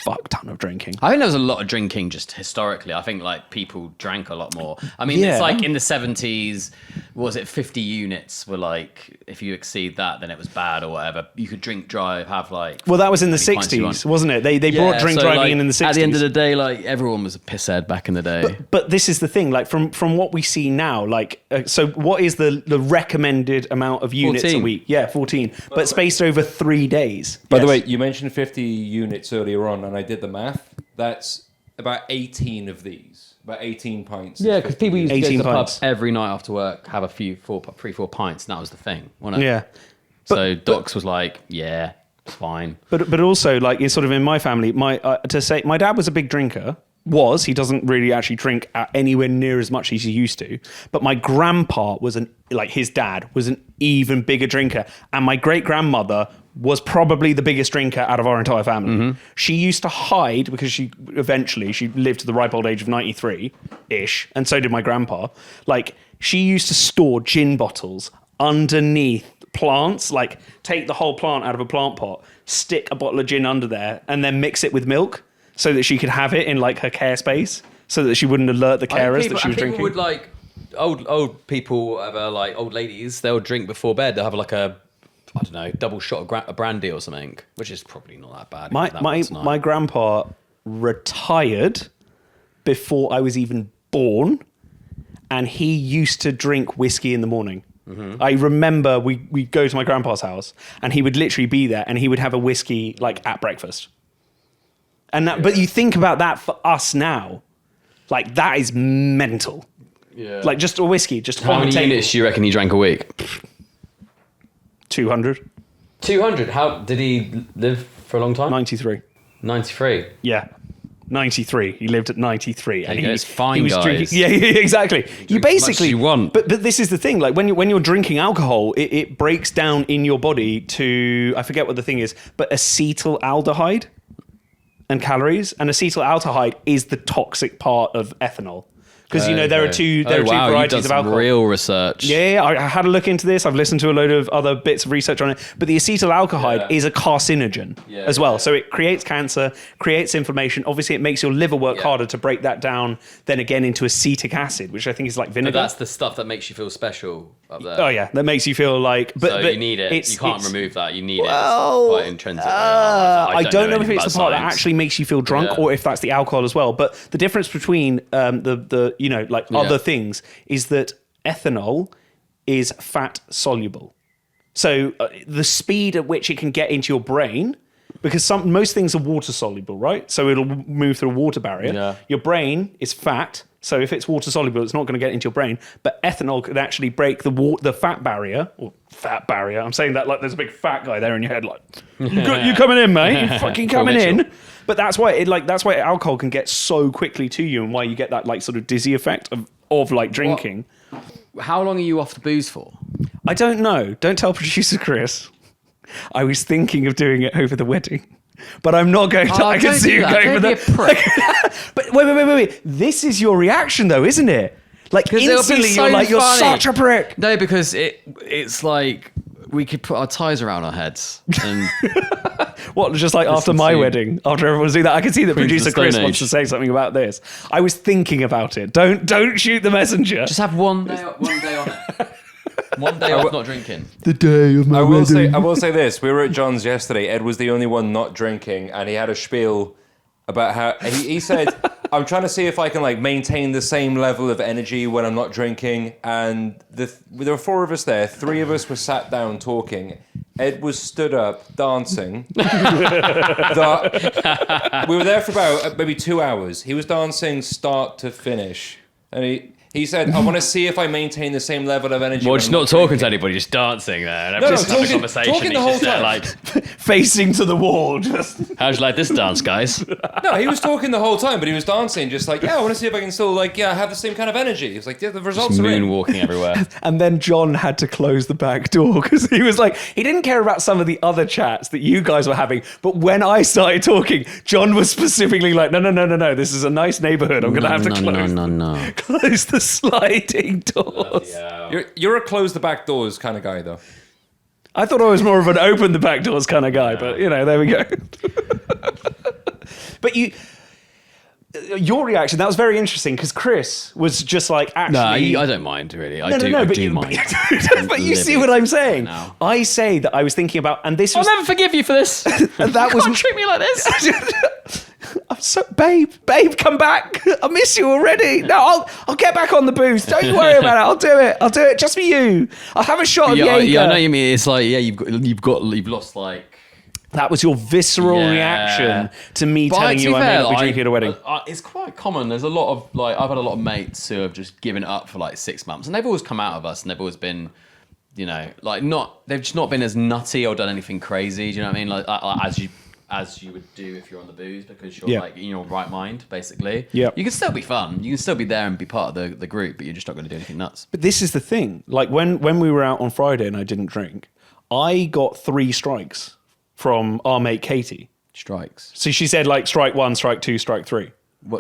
fuck ton of drinking. I think there was a lot of drinking just historically. I think like people drank a lot more. I mean, Yeah. it's like in the 70s, was it 50 units were like, if you exceed that, then it was bad or whatever. You could drink drive, have like... Well, that was in the how many pints you 60s, want. wasn't it? They brought drink so, driving like, in the 60s. At the end of the day, like everyone was a pisshead back in the day. But this is the thing, like from what we see now, like so what is the recommended amount of units 14. a week? Yeah, 14, but spaced over 3 days. By the Yes. way, you mentioned 50 units earlier on, and I did the math. That's about 18 of these. About 18 pints. Yeah, because people used to go to 18 the pub pints. every night after work, have a few, 4 pints, and that was the thing, wasn't it? Yeah, So Docs was like, yeah, it's fine. but also like it's sort of in my family, my dad was a big drinker. He doesn't really actually drink anywhere near as much as he used to. But my grandpa was his dad was an even bigger drinker, and my great grandmother was probably the biggest drinker out of our entire family. Mm-hmm. She used to hide because she lived to the ripe old age of 93-ish, and so did my grandpa. Like she used to store gin bottles underneath plants, like take the whole plant out of a plant pot, stick a bottle of gin under there, and then mix it with milk so that she could have it in like her care space, so that she wouldn't alert the carers that she was drinking. People would like old people, whatever, like old ladies, they'll drink before bed. They'll have like a, I don't know, double shot of brandy or something, which is probably not that bad. My grandpa retired before I was even born, and he used to drink whiskey in the morning. Mm-hmm. I remember we'd go to my grandpa's house, and he would literally be there, and he would have a whiskey like at breakfast. And that, but you think about that for us now, like that is mental. Yeah. Like just a whiskey, just How on the many table. units do you reckon he drank a week? 200. 200. How did he live for a long time? 93. 93. Yeah. 93. He lived at 93. There you go, it's fine, guys. drinking. Yeah, exactly. You as much basically as you want. But this is the thing. Like when you're drinking alcohol, it breaks down in your body to, I forget what the thing is, but acetaldehyde and calories. And acetaldehyde is the toxic part of ethanol. Because there are two varieties of alcohol. Real research. Yeah, I had a look into this. I've listened to a load of other bits of research on it. But the acetaldehyde is a carcinogen as well. So it creates cancer, creates inflammation. Obviously, it makes your liver work harder to break that down then again into acetic acid, which I think is like vinegar. But that's the stuff that makes you feel special up there. Oh, yeah. That makes you feel like... So you need it. You can't remove that. You need it. It's quite intrinsic. I don't know if it's the part that science. actually makes you feel drunk or if that's the alcohol as well. But the difference between other things is that ethanol is fat soluble. So the speed at which it can get into your brain, because most things are water soluble, right? So it'll move through a water barrier. Yeah. Your brain is fat. So if it's water soluble, it's not going to get into your brain. But ethanol could actually break the fat barrier, or fat barrier. I'm saying that like there's a big fat guy there in your head, like you coming in, mate? You fucking coming in? But that's why alcohol can get so quickly to you, and why you get that like sort of dizzy effect of like drinking. How long are you off the booze for? I don't know. Don't tell producer Chris. I was thinking of doing it over the wedding. But I'm not going to. I can see you going for that. But wait. This is your reaction, though, isn't it? Like instantly, you're like, you're such a prick. No, because it's like we could put our ties around our heads. And what? Just like after my wedding, after everyone's doing that, I can see that producer Chris wants to say something about this. I was thinking about it. Don't shoot the messenger. Just have one day on it. One day off not drinking. The day of my wedding. I will say this. We were at John's yesterday. Ed was the only one not drinking, and he had a spiel about how... He said, I'm trying to see if I can like maintain the same level of energy when I'm not drinking. And there were 4 of us there. 3 of us were sat down talking. Ed was stood up dancing. We were there for about maybe 2 hours. He was dancing start to finish, and he said, I want to see if I maintain the same level of energy. Well, just not talking to anybody, just dancing there. And just having a conversation. Talking the whole time. Like, facing to the wall. Just. How'd you like this dance, guys? No, he was talking the whole time, but he was dancing just like, I want to see if I can still like, have the same kind of energy. He was like, the results are in. Moonwalking everywhere. And then John had to close the back door because he was like, he didn't care about some of the other chats that you guys were having. But when I started talking, John was specifically like, no. This is a nice neighborhood. I'm going to have to close the sliding doors. You're a close the back doors kind of guy, though. I thought I was more of an open the back doors kind of guy, but there we go. But your reaction, that was very interesting because Chris was just like, actually... No, I don't mind, really. I do mind. But you see what I'm saying? I say that I was thinking about, and this was... I'll never forgive you for this. And that you can't treat me like this. I'm so... Babe, come back. I miss you already. No, I'll get back on the booze. Don't you worry about it. I'll do it just for you. I'll have a shot of Jaeger. Yeah, I know what you mean. It's like, you've lost like... That was your visceral reaction to me telling you I may not be drinking at a wedding. It's quite common. There's a lot of like I've had a lot of mates who have just given it up for like 6 months, and they've always come out of us, and they've always been, they've just not been as nutty or done anything crazy. Do you know what I mean? Like as you would do if you're on the booze, because you're like in your right mind, basically. Yeah. You can still be fun. You can still be there and be part of the group, but you're just not going to do anything nuts. But this is the thing. Like when we were out on Friday and I didn't drink, I got 3 strikes from our mate Katie. Strikes. So she said like strike 1, strike 2, strike 3.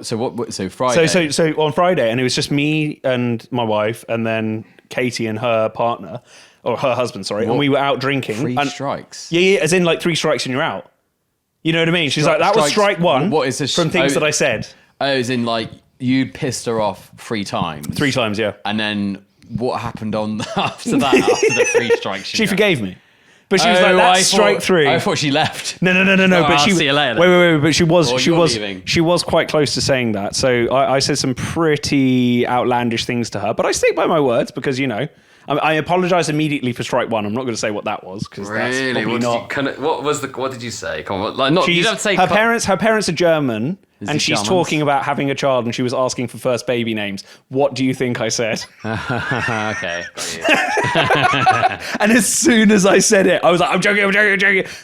So Friday. So on Friday, and it was just me and my wife, and then Katie and her partner, or her husband, sorry, and we were out drinking. 3 strikes. Yeah, as in like 3 strikes and you're out. You know what I mean? She's like, that was strike 1. What is this from things that I said? Oh, as in like you pissed her off 3 times. 3 times, yeah. And then what happened after the 3 strikes? She forgave me. But she was like, that's strike 3. I thought she left. No. But see you later. Wait. But she was quite close to saying that. So I said some pretty outlandish things to her. But I stick by my words because, I apologise immediately for strike 1. I'm not going to say what that was because that's probably not. What did you say? Come on, like not. You don't say her parents are German, and she's talking about having a child, and she was asking for first baby names. What do you think I said? Okay. And as soon as I said it, I was like, I'm joking.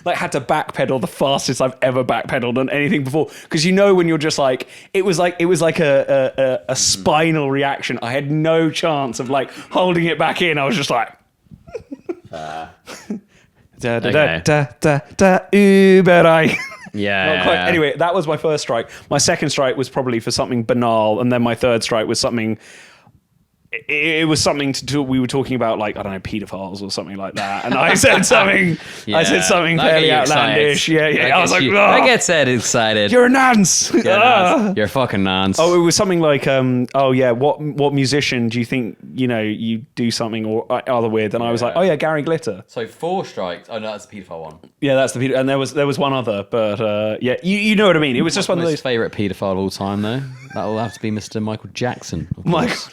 Like, had to backpedal the fastest I've ever backpedaled on anything before. Because when you're just like, it was like a spinal reaction. I had no chance of like holding it back in. I was just like, Uber. Yeah. Anyway, that was my first strike. My second strike was probably for something banal, and then my third strike was something. It was something to do. We were talking about like, I don't know, pedophiles or something like that, and I said something. I said something fairly outlandish. Yeah. I was like, I get said excited. You're a nance. You're a fucking nance. Oh, it was something like, what musician do you think you do something or other with? And I was like, oh yeah, Gary Glitter. So 4 strikes. Oh no, that's the pedophile one. Yeah, that's the pedophile. And there was one other, but you know what I mean. It was just one of those. Favorite pedophile of all time, though. That will have to be Mr. Michael Jackson. Michael.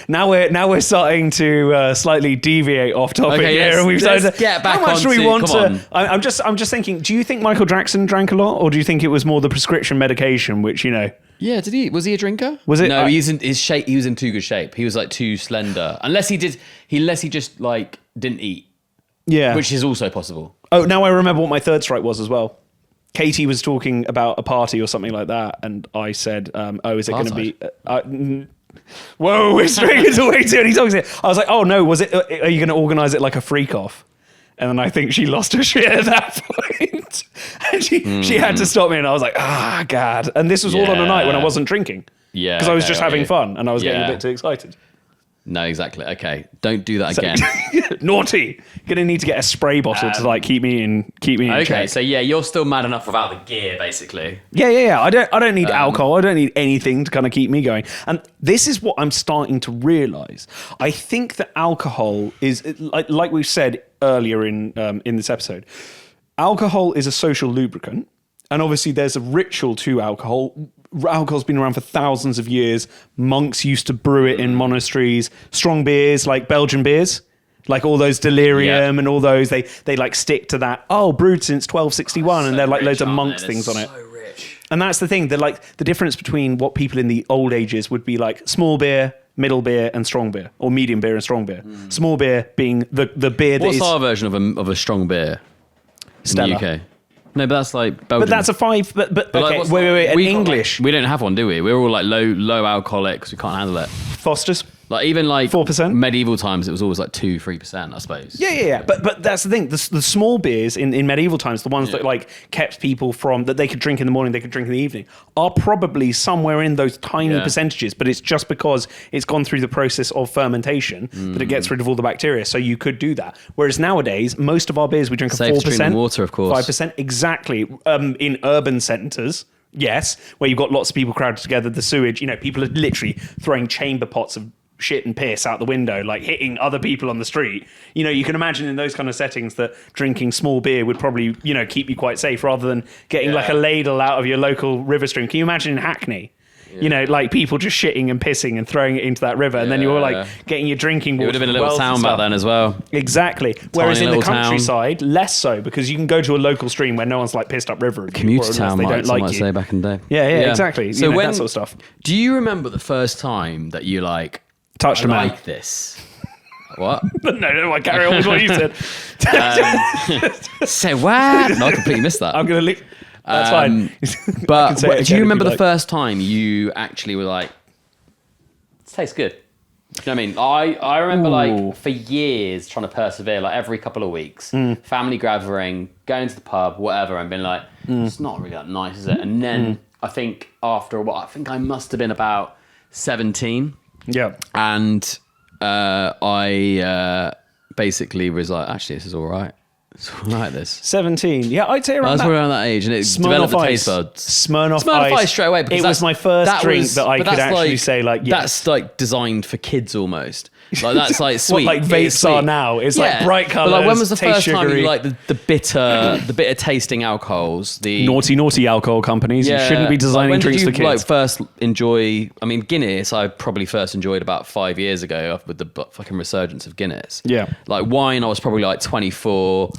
Now we're starting to slightly deviate off topic here, and we've started to get back. How much do we want to? I'm just thinking. Do you think Michael Jackson drank a lot, or do you think it was more the prescription medication, which Yeah, did he? Was he a drinker? Was it? No, he's in his shape. He was in too good shape. He was like too slender. Unless he just like didn't eat. Yeah, which is also possible. Oh, now I remember what my third strike was as well. Katie was talking about a party or something like that, and I said, is it going to be... Whoa, we're straight into way too many talks here. I was like, oh no, are you going to organise it like a freak off? And then I think she lost her shit at that point. And she had to stop me, and I was like, God. And this was all on a night when I wasn't drinking. Yeah. Because I was just having fun, and I was getting a bit too excited. No, exactly. Okay, don't do that again. Naughty. Gonna need to get a spray bottle to like keep me in check. Okay, so you're still mad enough without the gear, basically. Yeah. I don't need alcohol. I don't need anything to kind of keep me going. And this is what I'm starting to realise. I think that alcohol is like we've said earlier in this episode. Alcohol is a social lubricant. And obviously there's a ritual to alcohol. Alcohol's been around for thousands of years. Monks used to brew it in monasteries. Strong beers, like Belgian beers, like all those delirium and all those, they like stick to that. Oh, brewed since 1261, and they're like loads of monks things on it. So rich. And that's the thing. That like the difference between what people in the old ages would be like small beer, middle beer, and strong beer, or medium beer and strong beer. Small beer being the beer that What's is our version of a strong beer Stella. in the UK? No, but that's like Belgian. But that's a 5. But But, okay, like, wait. In we got, English, we don't have one, do we? We're all like low alcoholic because we can't handle it. Foster's. Like even like 4%? medieval times, it was always like 2-3%, I suppose. Yeah. But that's the thing. The small beers in medieval times, the ones that like kept people from that they could drink in the morning, they could drink in the evening, are probably somewhere in those tiny percentages. But it's just because it's gone through the process of fermentation that it gets rid of all the bacteria. So you could do that. Whereas nowadays, most of our beers we drink are Safe 4%, drinking water, of course. 5%, exactly. In urban centres. Yes, where you've got lots of people crowded together, the sewage, people are literally throwing chamber pots of shit and piss out the window, like hitting other people on the street. You can imagine in those kind of settings that drinking small beer would probably, keep you quite safe rather than getting like a ladle out of your local river stream. Can you imagine in Hackney? Like people just shitting and pissing and throwing it into that river, and then you're like getting your drinking water. It would have been a little town back then as well. Exactly. Whereas in the little town. countryside, less so, because you can go to a local stream where no one's like pissed up river. Commuter town, they might, don't like might you. say back in the day. Yeah, exactly. So when, that sort of stuff. Do you remember the first time that you like Touched a man. like this? What? No, I carry on with what you said. Say what? No, I completely missed that. I'm going to leave. That's fine. But say it do again you remember if you the like. first time you actually were like, "This tastes good"? Do you know what I mean? I remember like for years trying to persevere, like every couple of weeks, family gathering, going to the pub, whatever, and being like, "It's not really that nice, is it?" And then I think after a while, I think I must have been about 17. Yeah. And I basically was like, actually, this is all right. It's all right, this. 17. Yeah, I'd say I around was that. around that age, and it developed the taste buds. Smirnoff Ice straight away. Because It was my first drink that I but could that's actually say, like, yes. That's like designed for kids almost. Like that's like sweet. What, like vapes It's sweet. are now. It's like bright colours. But like when was the taste first time sugary. you like the bitter tasting alcohols? The Naughty alcohol companies. You shouldn't be designing when drinks did for you, kids. Like first enjoy? I mean, Guinness. I probably first enjoyed about 5 years ago with the fucking resurgence of Guinness. Yeah. Like wine, I was probably like 24.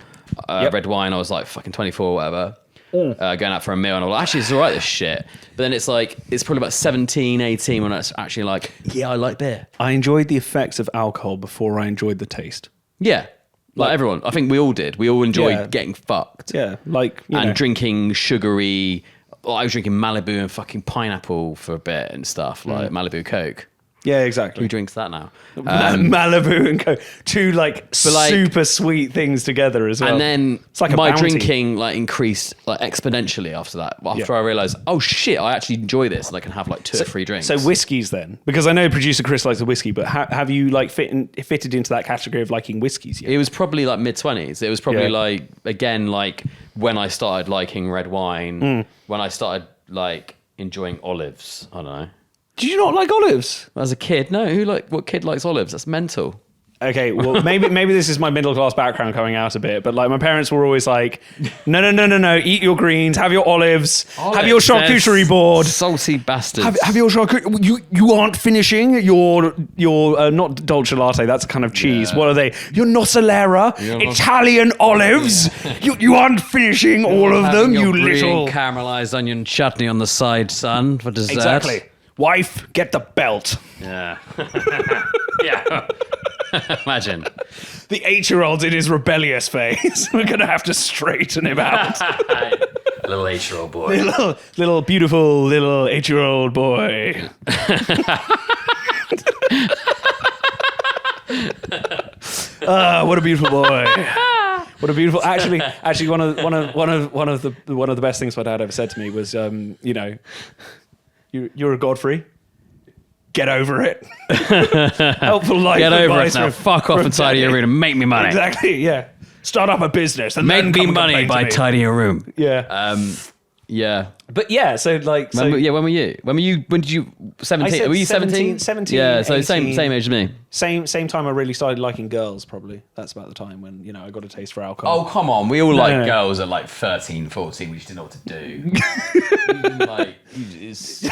Yep. Red wine, I was like fucking 24 or whatever. Going out for a meal, and I'm like, actually, it's all right, this shit. But then it's like, it's probably about 17, 18 when it's actually like, yeah, I like beer. I enjoyed the effects of alcohol before I enjoyed the taste. Yeah. Like everyone. I think we all did. We all enjoyed getting fucked. Yeah, like, And drinking sugary. Well, I was drinking Malibu and fucking pineapple for a bit and stuff, like Malibu Coke. Yeah, exactly. Who drinks that now? Malibu and Coke. Two like super sweet things together as well. And then it's like a my bounty. drinking like increased like exponentially after that. After I realized, oh shit, I actually enjoy this, and I can have like two or three drinks. So whiskeys then, because I know producer Chris likes the whiskey, but have you like fitted into that category of liking whiskeys yet? It was probably like mid-20s. It was probably like, again, like when I started liking red wine, when I started like enjoying olives. I don't know. Did you not like olives? As a kid, no. What kid likes olives? That's mental. Okay, well, maybe this is my middle class background coming out a bit, but like my parents were always like, no, eat your greens, have your olives, have your charcuterie board, salty bastards. have your charcuterie. You aren't finishing your not dolce latte. That's a kind of cheese. Yeah. What are they? Your nocellara, Italian olives. You aren't finishing all of them. You little caramelized onion chutney on the side, son, for dessert. exactly. Wife, get the belt. Yeah. Yeah. Imagine. The 8-year-old's in his rebellious phase. We're going to have to straighten him out. Little 8-year-old boy. Little beautiful little 8-year-old boy. What a beautiful boy. What a beautiful. Actually, one of the best things my dad ever said to me was, you're a Godfrey. Get over it. Helpful life. Get over it advice now. from- Fuck off from and tidy your Daddy. room and make me money. Exactly. Yeah. Start up a business and Make then me come money complain to by me. tidying your room. Yeah. Yeah. But yeah, so like, When were you? When did you, 17? I said Were you 17? 17, Yeah, so 18. same age as me. same time I really started liking girls. Probably that's about the time when I got a taste for alcohol. Oh, come on. We all like no. girls at like 13, 14. We just didn't know what to do.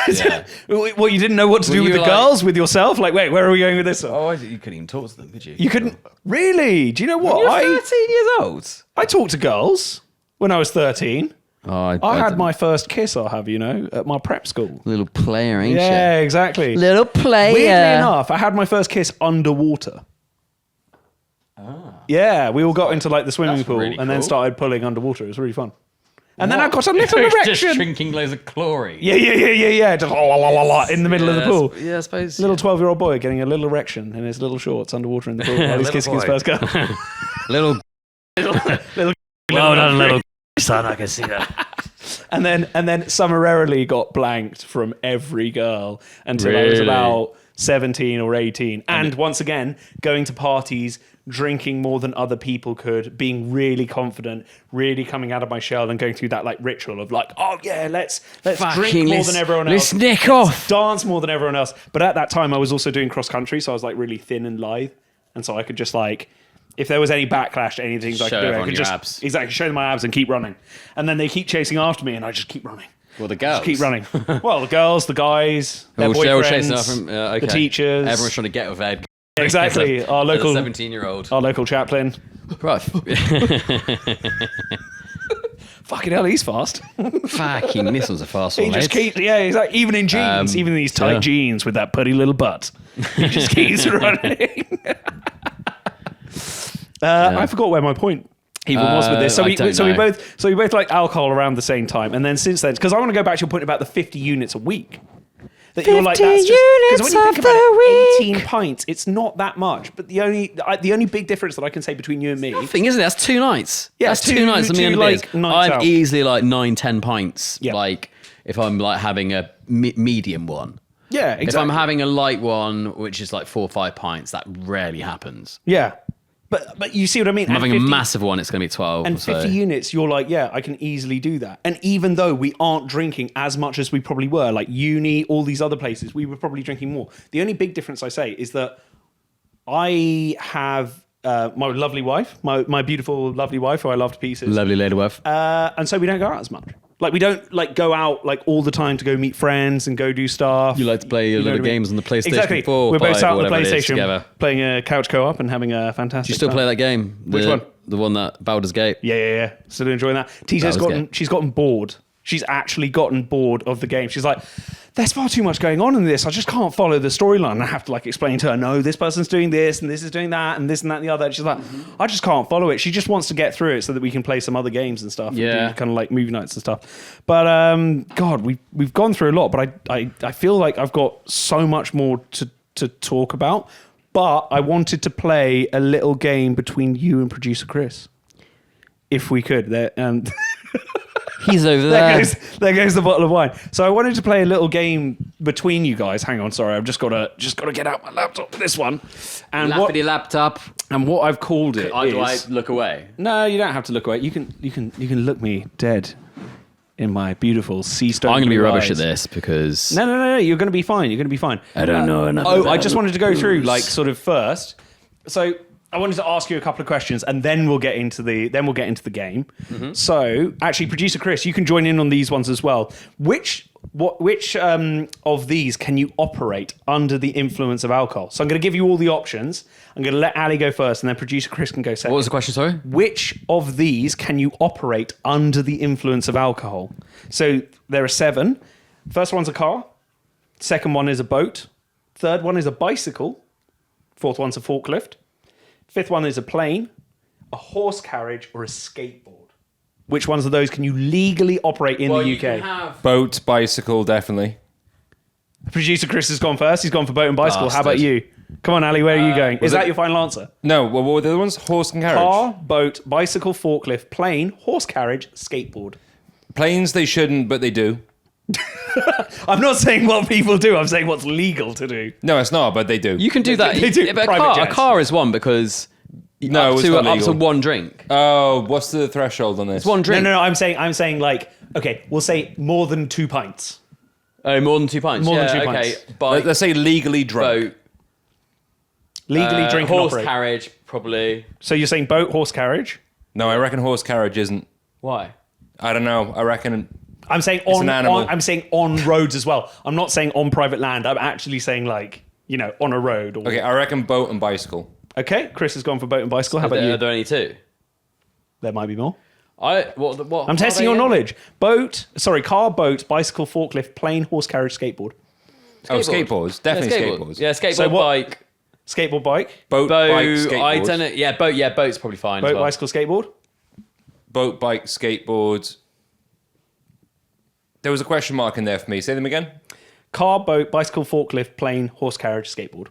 Yeah. Well, you didn't know what to do Were with you the like- girls, with yourself. Like, wait, where are we going with this? One? Oh, you couldn't even talk to them, could you? You couldn't really. Do you know what? You're 13 years old. I talked to girls when I was 13. Oh, I had my first kiss. I'll have at my prep school. little player, ain't Yeah, exactly. Little player. Weirdly enough, I had my first kiss underwater. Yeah, we all got into like the swimming That's pool really and then cool. started pulling underwater. It was really fun. And then I got a little Just erection. drinking loads of chlorine. Yeah. Just la, la, la, la, in the middle of the pool. Yeah, I suppose. Little 12-year-old boy getting a little erection in his little shorts underwater in the pool while he's Little kissing his boy. first girl. Little. Well done, little Son, I can see that. And then summarily got blanked from every girl until I was Really? about 17 or 18. And once again, going to parties, drinking more than other people could, being really confident, really coming out of my shell and going through that like ritual of like, oh yeah, let's drink more than everyone else. Let's nick off. Dance more than everyone else. But at that time I was also doing cross country, so I was like really thin and lithe. And so I could just like, if there was any backlash to anything I Show could do, I everyone could your just abs. exactly show them my abs and keep running. And then they keep chasing after me and I just keep running. Well, the girls. Just keep running. Well, the girls, the guys, their They're all boyfriends, chasing after him. Okay. the teachers. Everyone's trying to get with Ed. Exactly. Our local 17-year-old. our local chaplain. Right. Fucking hell, he's fast. Fucking this one's a fast one. He just mate. keeps, he's like, even in jeans, even in these tight yeah. jeans with that putty little butt. He just keeps running. I forgot where my point even was with this. So I we don't know. both like alcohol around the same time, and then since then, because I want to go back to your point about the 50 units a week. That you're like, that's just because when you think about it, 18 pints, it's not that much. But the only big difference that I can say between you and me, Thing, isn't it? That's 2 nights. Yeah, that's two nights of me and like, beers. nights I'm out. easily like 9-10 pints. Yeah. Like if I'm like having a medium one. yeah, exactly. If I'm having a light one, which is like 4 or 5 pints, that rarely happens. yeah, but you see what I mean. I'm having 50 a massive one, it's going to be 12. and or so. 50 units, you're like, yeah, I can easily do that. And even though we aren't drinking as much as we probably were, like uni, all these other places, we were probably drinking more. The only big difference I say is that I have my lovely wife, my beautiful, lovely wife, who I love to pieces. Lovely lady wife. And so we don't go out as much. Like we don't like go out like all the time to go meet friends and go do stuff. You like to play a know lot what of I mean? games on the PlayStation Exactly. 4, We're both 5, out on the whatever it is PlayStation together. playing a couch co-op and having a fantastic Do you still time. play that game? Which one? The one that Baldur's Gate. Yeah. Still enjoying that. Tita's That was good. she's gotten bored. She's actually gotten bored of the game. She's like, there's far too much going on in this. I just can't follow the storyline. I have to like explain to her, no, this person's doing this and this is doing that and this and that and the other. And she's like, I just can't follow it. She just wants to get through it so that we can play some other games and stuff. Yeah. And do kind of like movie nights and stuff. But God, we've gone through a lot, but I feel like I've got so much more to talk about. But I wanted to play a little game between you and producer Chris. If we could. He's over there. There goes the bottle of wine. So I wanted to play a little game between you guys. Hang on, sorry, I've just got to get out my laptop for this one. And laptop. what I've called it Do I is look away? no, you don't have to look away. You can look me dead in my beautiful sea stone. I'm going to be blue rubbish eyes. at this because No. You're going to be fine. You're going to be fine. I don't know enough. Oh, about I just wanted to go through booze. like sort of first. So I wanted to ask you a couple of questions, and then we'll get into the game. Mm-hmm. So, actually, producer Chris, you can join in on these ones as well. Which of these can you operate under the influence of alcohol? So I'm going to give you all the options. I'm going to let Ali go first, and then producer Chris can go second. What was the question? Sorry. Which of these can you operate under the influence of alcohol? So there are 7. First one's a car. Second one is a boat. Third one is a bicycle. Fourth one's a forklift. Fifth one is a plane, a horse carriage, or a skateboard. Which ones of those can you legally operate in the UK? Boat, bicycle, definitely. Producer Chris has gone first. He's gone for boat and bicycle. How about Bastard. you? Come on, Ali, where are you going? Is that it- your final answer? No, what were the other ones? Horse and carriage. Car, boat, bicycle, forklift, plane, horse carriage, skateboard. Planes, they shouldn't, but they do. I'm not saying what people do. I'm saying what's legal to do. No, it's not, but they do. You can do that. They do. But Private a jets. car is one because No, up it's to not up to legal. 1 drink. Oh, what's the threshold on this? It's 1 drink. No. I'm saying like Okay, we'll say more than 2 pints. Oh, more than 2 pints. More than yeah, 2 okay. pints. Bike, Let's say legally drunk. boat, Legally drink and horse operate. carriage, probably. So you're saying boat, horse carriage? No, I reckon horse carriage isn't. Why? I don't know. I reckon. I'm saying an animal. I'm saying on roads as well. I'm not saying on private land. I'm actually saying on a road. Or, Okay, I reckon boat and bicycle. Okay, Chris has gone for boat and bicycle. How Are about there, you? are there only 2? There might be more. What I'm testing your knowledge. Car, boat, bicycle, forklift, plane, horse carriage, skateboard. Oh, skateboards. Definitely skateboards. Yeah, skateboard, So what- bike, Skateboard, bike, Boat, boat. bike, skateboard. I don't know. Yeah, boat. Yeah, boat's probably fine. boat, as well. bicycle, skateboard. Boat, bike, skateboard. There was a question mark in there for me. Say them again. Car, boat, bicycle, forklift, plane, horse carriage, skateboard.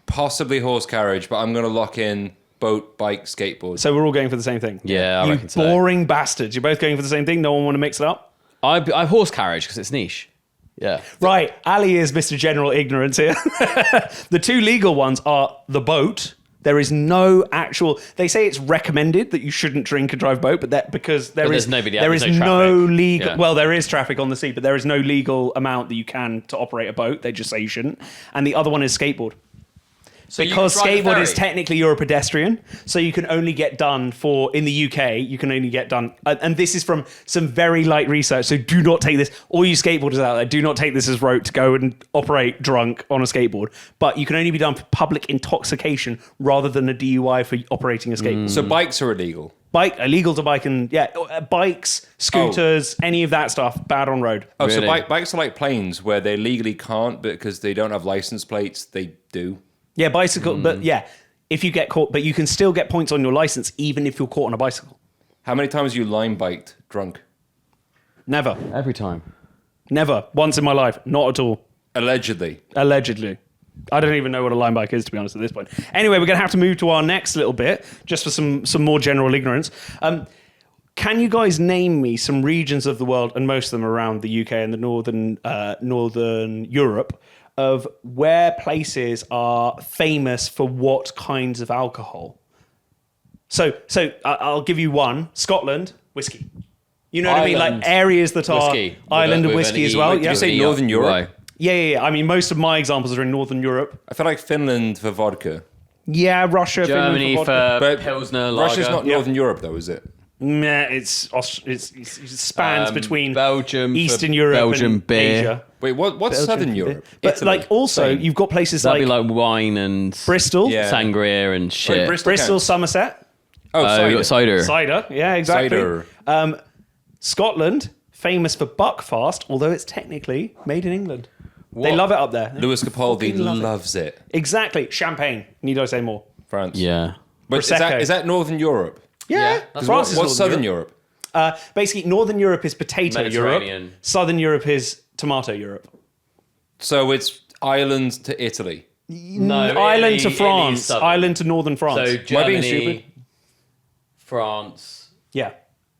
Possibly horse carriage, but I'm going to lock in boat, bike, skateboard. So we're all going for the same thing. Yeah, I you reckon so. boring bastards. You're both going for the same thing. No one want to mix it up. I horse carriage because it's niche. Yeah. Right, Ali is Mr. General Ignorance here. The 2 legal ones are the boat. There is no actual. They say it's recommended that you shouldn't drink and drive boat, but that because there But is there's nobody out, there there's is no no traffic. legal. Yeah. Well, there is traffic on the sea, but there is no legal amount that you can to operate a boat. They just say you shouldn't. And the other one is skateboard. So you Because can drive a skateboard is ferry. technically you're a pedestrian, so you can only get done in the UK. You can only get done, and this is from some very light research. So do not take this. All you skateboarders out there, do not take this as rote to go and operate drunk on a skateboard. But you can only be done for public intoxication rather than a DUI for operating a skateboard. So bikes are illegal. Bike illegal to bike and bikes, scooters, any of that stuff bad on road. Oh, so Really? bikes are like planes where they legally can't, but because they don't have license plates, they do. Yeah, bicycle, but yeah, if you get caught, but you can still get points on your license even if you're caught on a bicycle. How many times you line biked drunk? Never. Every time. Never. Once in my life. Not at all. Allegedly. Allegedly. I don't even know what a line bike is, to be honest, at this point. Anyway, we're going to have to move to our next little bit, just for some more general ignorance. Can you guys name me some regions of the world, and most of them around the UK and the northern Europe, of where places are famous for what kinds of alcohol? So I'll give you one. Scotland, whiskey. You know what I mean? Ireland, Like areas that are whiskey. Island With of an whiskey as E. well. Did Yeah. you say Northern Europe? Yeah. I mean, most of my examples are in Northern Europe. I feel like Finland for vodka. Yeah, Russia, Germany Finland for vodka. But Pilsner, Russia's lager. not Northern Europe, though, is it? Nah, it spans between Belgium for Eastern Europe Belgium and beer. Asia. Wait, what's Belgium Southern for Europe? beer. But Italy. like also, Same. you've got places That'd like, be like wine and Bristol, Yeah. sangria and Wait, shit. Bristol Bristol, counts. Somerset, Oh, cider. cider. cider. Yeah, exactly. Cider. Scotland, famous for Buckfast, although it's technically made in England. They What? love it up there. Lewis Capaldi Fucking love it. loves it. Exactly. Champagne. Need I say more? France. Yeah. But Prosecco. is that Northern Europe? Yeah. that's France is What's Northern Southern Europe. Europe? Basically, Northern Europe is potato Europe. Mediterranean. Southern Europe is tomato Europe. So it's Ireland to Italy. No, Ireland Italy- to France. Italy's southern. Ireland to northern France. So Am I being Germany, stupid? France. yeah.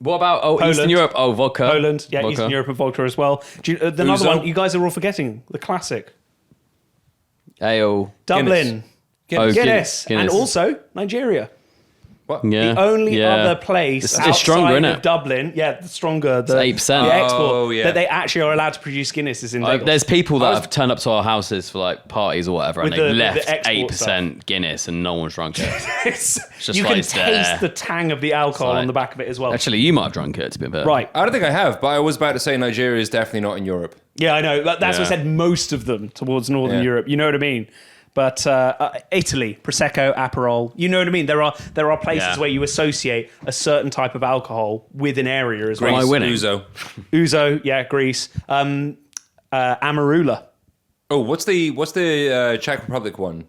What about Poland. Eastern Europe? Oh, vodka. Poland, yeah, Vodka. Eastern Europe and vodka as well. Another Ouzo. one you guys are all forgetting, the classic. Ale. Dublin, Guinness. Guinness, Guinness. and also Nigeria. What? Yeah. The only yeah. other place It's outside stronger, isn't of it? Dublin, the stronger, the 8%. the export, Oh, yeah. that they actually are allowed to produce Guinness is in Vegas. There's people that have turned up to our houses for like parties or whatever, and With they've the left export 8% Guinness, and no one's drunk it. It's- just you like can it's taste there. the tang of the alcohol like- on the back of it as well. Actually, you might have drunk it. To be fair. Right. I don't think I have, but I was about to say Nigeria is definitely not in Europe. Yeah, I know. That's what I Yeah. said. Most of them towards Northern Yeah. Europe. You know what I mean? But Italy, Prosecco, Aperol. You know what I mean? There are places Yeah. where you associate a certain type of alcohol with an area as well. Am I winning? Ouzo. Ouzo, yeah, Greece. Amarula, Oh, what's the Czech Republic one?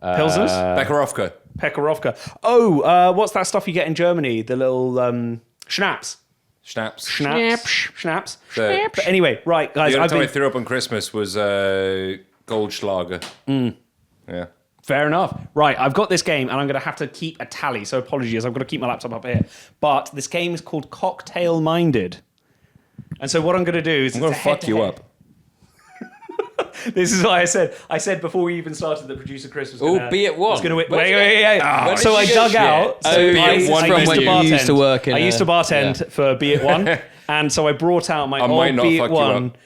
Pilsners, Bekarovka. Pekarovka. Oh, what's that stuff you get in Germany? The little schnapps. Schnapps. Schnapps. The- But anyway, right, guys. The only I've time I been, threw up on Christmas was Goldschlager. Yeah. fair enough. Right, I've got this game, and I'm going to have to keep a tally. So apologies, I've got to keep my laptop up here. But this game is called Cocktail Minded. And so what I'm going to do is I'm going to fuck you up. This is what I said. I said before we even started that producer Chris was going to... Oh, be it one. Was gonna wait. Where'd you Wait. Where So did I you dug go? out. Oh, So Be I, It One I from used when to you bartend. used to work in I used to a- bartend yeah. for Be It One. And so I brought out my I might not albeit fuck you one. up.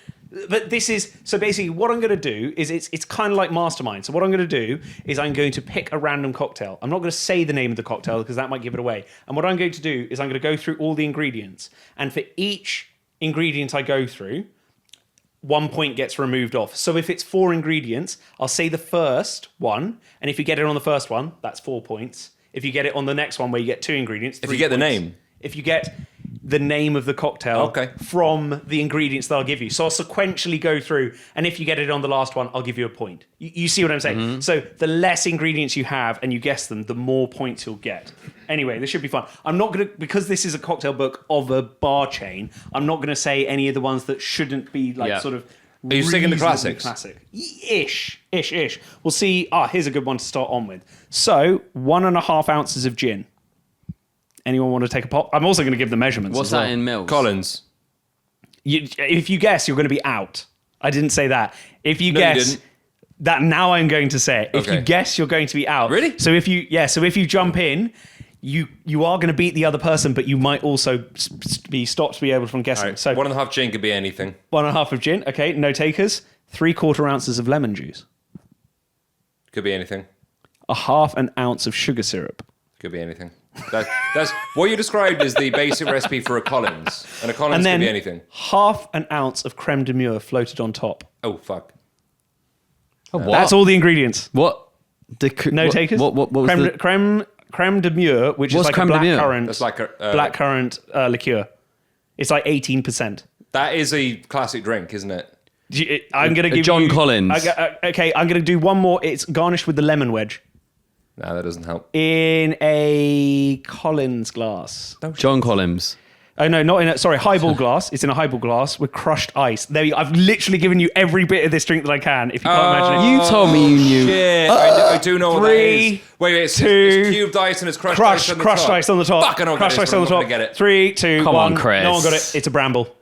But this is so basically what I'm going to do is it's kind of like Mastermind. So what I'm going to do is I'm going to pick a random cocktail. I'm not going to say the name of the cocktail because that might give it away. And what I'm going to do is I'm going to go through all the ingredients, and for each ingredient I go through, 1 point gets removed off. So if it's 4 ingredients, I'll say the first one, and if you get it on the first one, that's 4 points. If you get it on the next one where you get 2 ingredients, If 3 you get the points. name. If you get the name of the cocktail Okay. from the ingredients that I'll give you. So I'll sequentially go through, and if you get it on the last one, I'll give you a point. You see what I'm saying? Mm-hmm. So the less ingredients you have and you guess them, the more points you'll get. Anyway, this should be fun. I'm not going to, because this is a cocktail book of a bar chain, I'm not going to say any of the ones that shouldn't be like Yeah. sort of... Are you sticking to reasonably classics? Classic. Ish. We'll see. Here's a good one to start on with. So 1.5 ounces of gin. Anyone want to take a pop? I'm also going to give the measurements. What's as well. that in mils? Collins. If you guess, you're going to be out. I didn't say that. If you No, you guess didn't. that, now I'm going to say it. If you Okay. guess, you're going to be out. Really? So if you jump in, you are going to beat the other person, but you might also be stopped to be able from guessing. All right. So 1.5 gin could be anything. 1.5 of gin. Okay, no takers. 3/4 ounces of lemon juice. Could be anything. 1/2 ounce of sugar syrup. Could be anything. That's what you described as the basic recipe for a Collins. And a Collins And then could be anything. 1/2 ounce of creme de mure floated on top. Oh, fuck. Oh, what? That's all the ingredients. What? No takers. What was creme, the... creme de mure, which What's is like creme a de mure? blackcurrant. That's like a... Blackcurrant liqueur. It's like 18%. That is a classic drink, isn't it? I'm going to give John you... Collins. Okay, I'm going to do one more. It's garnished with the lemon wedge No, that doesn't help. in a Collins glass. John Collins. Oh, no, not in a... Sorry, highball glass. It's in a highball glass with crushed ice. I've literally given you every bit of this drink that I can, if you can't imagine it. You told me you knew. Shit, I do know what that 3, is. Wait, it's 2, cubed ice and it's crushed ice on the crushed top. ice on the top. Fuck, I know what crushed it is, ice on the but I'm top. not gonna get it. 3, 2, Come 1. on, Chris. No one got it. It's a bramble.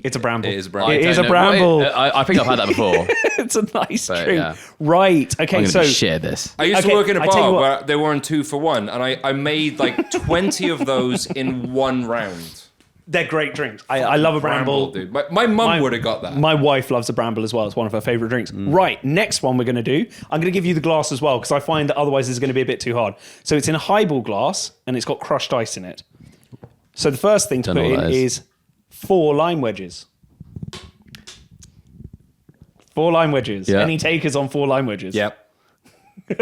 It's a bramble. It is a bramble. It I is a don't know. bramble. Wait, I think I've had that before. It's a nice But, drink. yeah. Right. I'm Okay, going so to share this. I used Okay, to work in a I tell you bar what- where they were on 2 for 1, and I made like 20 of those in one round. they're great drinks. I love a bramble. dude. My mum would have got that. My wife loves a bramble as well. It's one of her favorite drinks. Right, next one we're going to do. I'm going to give you the glass as well because I find that otherwise it's going to be a bit too hard. So it's in a highball glass and it's got crushed ice in it. So the first thing to Don't put know in what that is 4 lime wedges. 4 lime wedges. Yeah. Any takers on 4 lime wedges? Yep. Do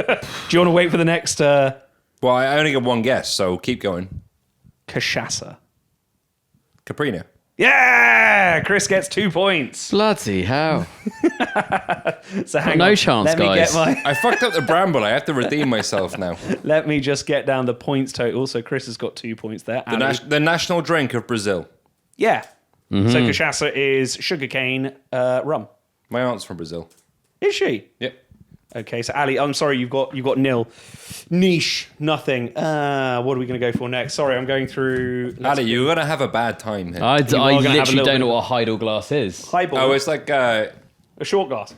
you want to wait for the next Well, I only got one guess, so keep going. cachaça? Caprino. Yeah! Chris gets 2 points. Bloody hell. So hang no on. chance, Let guys. Me get I fucked up the bramble. I have to redeem myself now. Let me just get down the points total. So Chris has got 2 points there. The national drink of Brazil. Yeah. Mm-hmm. So cachaça is sugarcane rum. My aunt's from Brazil. Is she? Yep. Okay, so Ali, I'm sorry, you've got nil. Niche, nothing. What are we going to go for next? Sorry, I'm going through. Ali, you're going to have a bad time here. I are gonna have a literally little don't bit know of- what a Heidel glass is. Highball. Oh, it's like a short glass.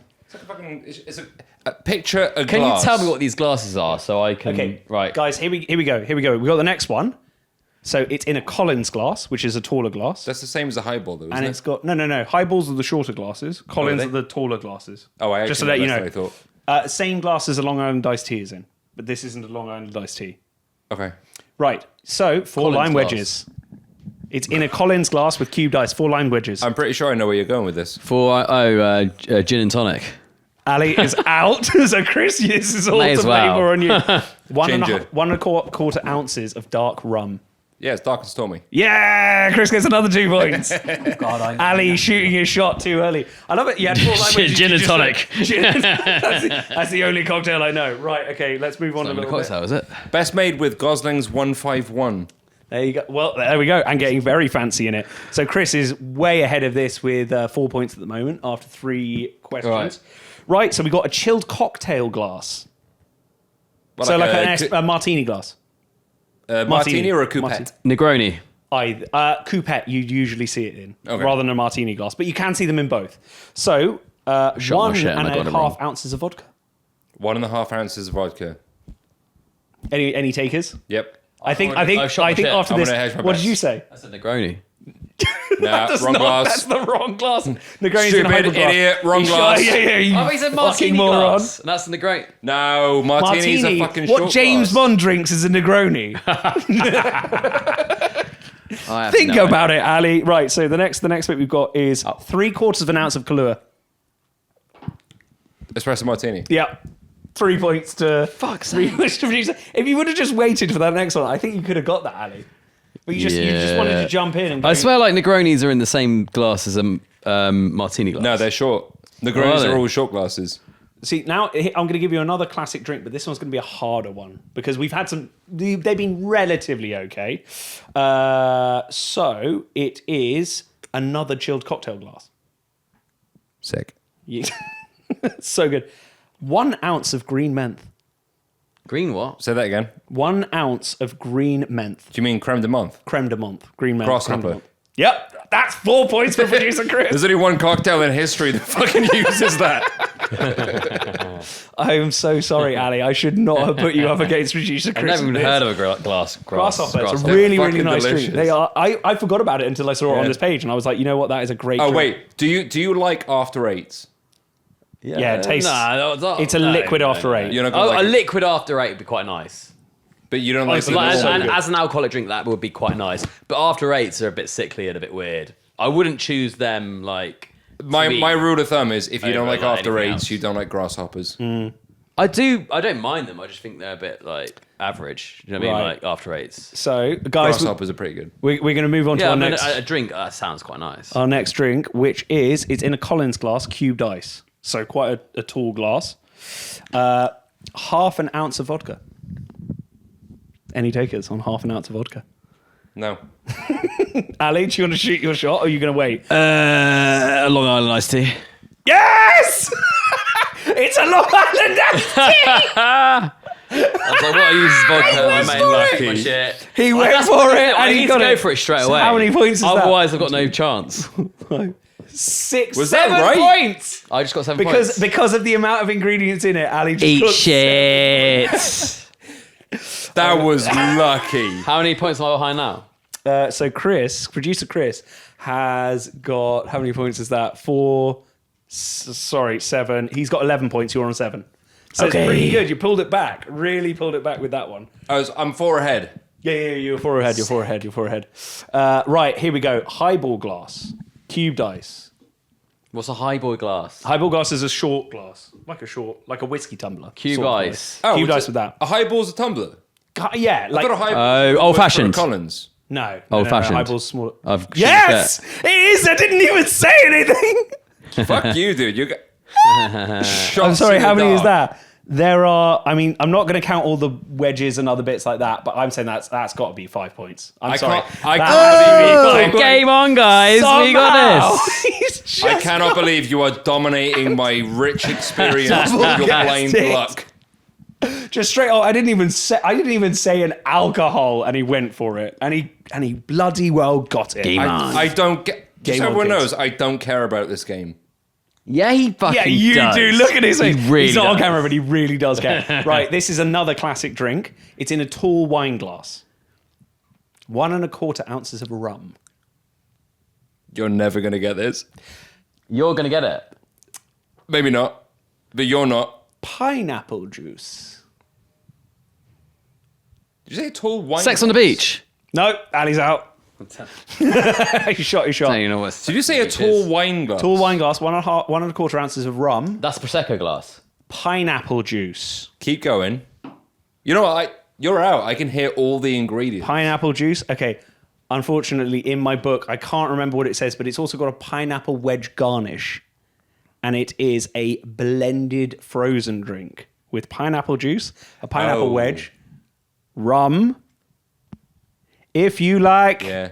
it's a picture a Can glass. you tell me what these glasses are so I can... Okay, Right. guys, here we go. We got the next one. So it's in a Collins glass, which is a taller glass. That's the same as a highball, though, isn't And it? it's got no. Highballs are the shorter glasses. Collins they? are the taller glasses. Oh, I just to actually let you know know. that's what I thought. Same glasses a Long Island iced tea is in, but this isn't a Long Island iced tea. Okay. Right. So 4 Collins lime glass. wedges. It's in a Collins glass with cubed ice. 4 lime wedges. I'm pretty sure I know where you're going with this. For, gin and tonic. Ali is out. So Chris, this is all May to as well. flavor on you. One and Ginger. a quarter ounces of dark rum. Yeah, it's dark and stormy. Yeah, Chris gets another 2 points. God, Ali shooting his shot too early. I love it. You had 4 lime wedges. Gin you and just tonic. went- that's the only cocktail I know. Right, okay, let's move on a little bit. Cocktail, is it? Best made with Gosling's 151. There you go. Well, there we go. And getting very fancy in it. So Chris is way ahead of this with 4 points at the moment after 3 questions. Right, so we got a chilled cocktail glass. What, So like a a martini glass. martini or a coupette? Martini. Negroni. Either. Coupette, you usually see it in, Okay. rather than a martini glass. But you can see them in both. So, Shot my one shit and and I got a it wrong. half ounces of vodka. 1.5 ounces of vodka. Any takers? Yep. I think I've shot my shit. after I'm this. gonna hedge my What bets. did you say? That's a Negroni. Nah, That's wrong not- glass. That's the wrong glass. Negroni's in Stupid a hyper glass. idiot, wrong You glass. Yeah, you Oh, he's a fucking martini moron. glass. And that's the great. No, martini's Martini. a fucking What short James glass. Bond drinks is a Negroni. I have Think no about it, Ali. Right. So the next bit we've got is 3/4 of an ounce of Kahlua. Espresso martini. Yeah. 3 points to Fuck's Mr. Producer. If you would have just waited for that next one, I think you could have got that, Ali. But you just wanted to jump in and go, I swear, like Negronis are in the same glass as a martini glass. No, they're short. Oh, Negronis are they? are all short glasses. See, now I'm going to give you another classic drink, but this one's going to be a harder one because we've had some. They've been relatively okay. So it is another chilled cocktail glass. Sick. Yeah. So good. 1 ounce of green menthe. Green what? Say that again. 1 ounce of green menthe. Do you mean creme de menthe? Creme de menthe. Green menthe. Grasshopper. creme de menthe. Yep. That's 4 points for producer Chris. There's only one cocktail in history that fucking uses that. I am so sorry, Ali. I should not have put you up against producer Chris. I've never in even this. heard of a glass. Grasshopper. It's a grasshopper. really, They're really fucking nice drink. delicious. They are. I forgot about it until I saw it on Yeah. this page, and I was like, you know what? That is a great. Oh drink. wait, do you like after eights? Yeah, it tastes. It's a no, liquid no, after no. eight. You're not gonna Oh, like a it, liquid after eight would be quite nice. but you don't like the Like, normal. and as an alcoholic drink, that would be quite nice. But after eights are a bit sickly and a bit weird. I wouldn't choose them like. my to be- my rule of thumb is if you don't over like like after anything eights, else. you don't like grasshoppers. I don't mind them. I just think they're a bit like average. You know what I mean? Right. Like after eights. So, guys, Grasshoppers are pretty good. we're going to move on to Yeah, our I mean, next a drink that sounds quite nice. our next drink, which is it's in a Collins glass, cubed ice. So quite a tall glass. Half an ounce of vodka. Any takers on half an ounce of vodka? No. Ali, do you want to shoot your shot, or are you going to wait? A Long Island iced tea. Yes! It's a Long Island iced tea! I was like, what I use is vodka. went I made for lucky. it. My shit. He went That's for what it, I and he need got to go it. for it straight So away. how many points is that? Otherwise, I've got no chance. 6, Was that 7 right? points! I just got 7 Because points. because of the amount of ingredients in it, Ali just Eat cooked shit. That was lucky. How many points am I behind now? So producer Chris, has got, how many points is that? 7. He's got 11 points. You're on 7. So Okay. it's pretty good. You pulled it back. Really pulled it back with that one. I'm 4 ahead. Yeah, you're 4 ahead. You're 4 ahead. You're 4 ahead. Right, here we go. Highball glass, cubed ice. What's a highboy glass? Highball glass is a short glass, like a whiskey tumbler. Cube sort of ice. glass. Cubed it's ice with that. A highball's a tumbler. Yeah, I like thought a highball old fashioned. Collins. no, Old-fashioned. Highball's smaller. I've Yes, it is. I didn't even say anything. Fuck you, dude. You got. I'm sorry, how many is that? There are, I mean, I'm not going to count all the wedges and other bits like that, but I'm saying that's got to be 5 points. I'm I sorry. can't- I That can't has to be believe- 5 points. Game on, guys. We Somehow. got this. He's just I cannot believe you are dominating my rich experience with your blind Double-guessed it. luck. just straight up. I didn't even say an alcohol, and he went for it, and he bloody well got it. Game on. I don't get. Just Game so on, everyone kids. knows, I don't care about this game. Yeah, he fucking Yeah, you does. do. Look at his face. He really He's not on does. camera, but he really does care. Right, this is another classic drink. It's in a tall wine glass. 1 1/4 ounces of rum. You're never gonna get this. You're going to get it. Maybe not, but you're not. Pineapple juice. Did you say tall wine? Sex on the glass? beach. No, Ali's out. He shot. You know what? Did you say a tall wine glass? Tall wine glass, 1 1/4 ounces of rum, That's Prosecco glass. pineapple juice. Keep going. You know what? You're out. I can hear all the ingredients. Pineapple juice. Okay. Unfortunately, in my book, I can't remember what it says, but it's also got a pineapple wedge garnish. And it is a blended frozen drink with pineapple juice, a pineapple Oh. wedge, rum, if you like. Yeah.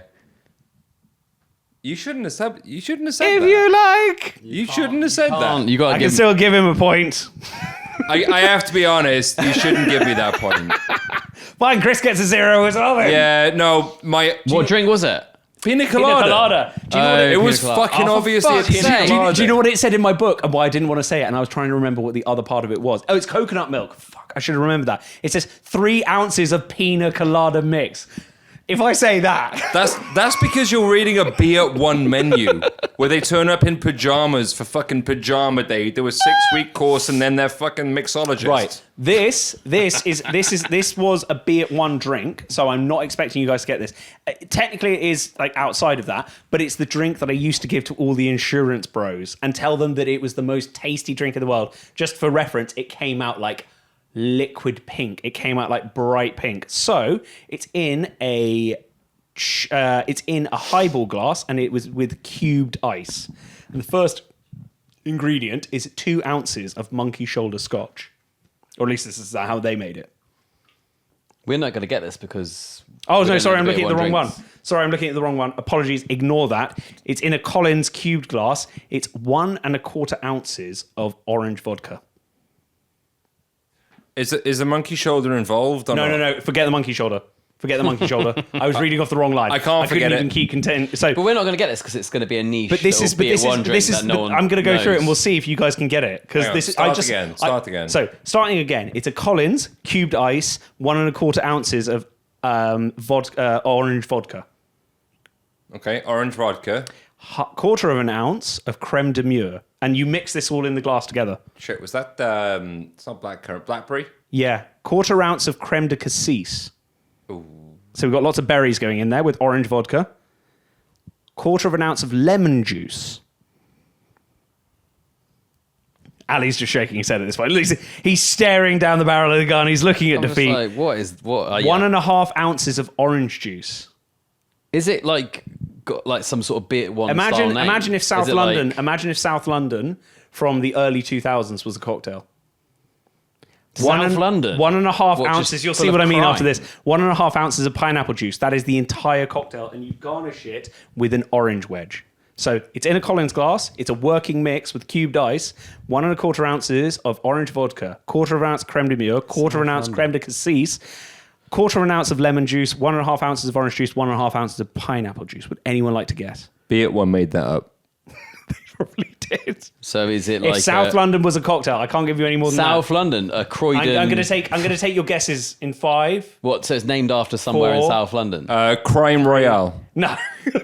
You shouldn't have said. You shouldn't have If said that. you like. You shouldn't have said that. You got I to can give. still give him a point. I have to be honest. You shouldn't give me that point. Fine, Chris gets a 0 as well then. Yeah. No. What drink was it? Pina Pina colada. colada. Do you know what It Pina was colada. fucking Oh, for obviously a fuck's pina sake. colada. Do you know what it said in my book and why I didn't want to say it? And I was trying to remember what the other part of it was. Oh, it's coconut milk. Fuck, I should have remembered that. It says 3 ounces of pina colada mix. If I say that, That's because you're reading a B@1 menu where they turn up in pajamas for fucking pajama day, do a 6-week course, and then they're fucking mixologists. right? This was a B@1 drink, so I'm not expecting you guys to get this. Technically, it is like outside of that, but it's the drink that I used to give to all the insurance bros and tell them that it was the most tasty drink in the world. Just for reference, it came out like liquid pink. It came out like bright pink. So it's in a highball glass, and it was with cubed ice. And the first ingredient is 2 ounces of monkey shoulder scotch, or at least this is how they made it. We're not going to get this because. Oh we no, don't sorry, need I'm to looking at be the wrong drinks. one. Sorry, I'm looking at the wrong one. Apologies, ignore that. It's in a Collins cubed glass. It's 1 1/4 ounces of orange vodka. Is the monkey shoulder involved? Or not? No. Forget the monkey shoulder. Forget the monkey shoulder. I was reading off the wrong line. I can't forget couldn't it. even keep content. So, But we're not going to get this because it's going to be a niche. but this is one drink that no one I'm going to go through it, knows. and we'll see if you guys can get it. Because Hang on, this is start again. So starting again, it's a Collins cubed ice, 1 1/4 ounces of vodka, orange vodka, Okay, orange vodka. 1/4 of an ounce of creme de mure, and you mix this all in the glass together. Shit, was that it's not blackcurrant, blackberry? Yeah, 1/4 ounce of creme de cassis. So we've got lots of berries going in there with orange vodka. 1/4 of an ounce of lemon juice. Ali's just shaking his head at this point. He's staring down the barrel of the gun. He's looking at I'm just defeat. like, what? 1 1/2 ounces of orange juice. Is it like got like some sort of beer one style name? Imagine if Is South it London. like- Imagine if South London from the early 2000s was a cocktail. South London? 1 1/2 What, just ounces. You'll full see of what I mean crime? after this. 1 1/2 ounces of pineapple juice. That is the entire cocktail, and you garnish it with an orange wedge. So it's in a Collins glass. It's a working mix with cubed ice. 1 1/4 ounces of orange vodka. 1/4 of an ounce creme de mure. 1/4 of an ounce creme de cassis. 1/4 of an ounce of lemon juice. 1 1/2 ounces of orange juice. 1 1/2 ounces of pineapple juice. Would anyone like to guess? B@1 made that up. Probably did. So is it If like South London was a cocktail, I can't give you any more than South London, a Croydon? that. I'm going to take your guesses in 5. What? So it's named after somewhere in 4. South London. Crime Royale. No,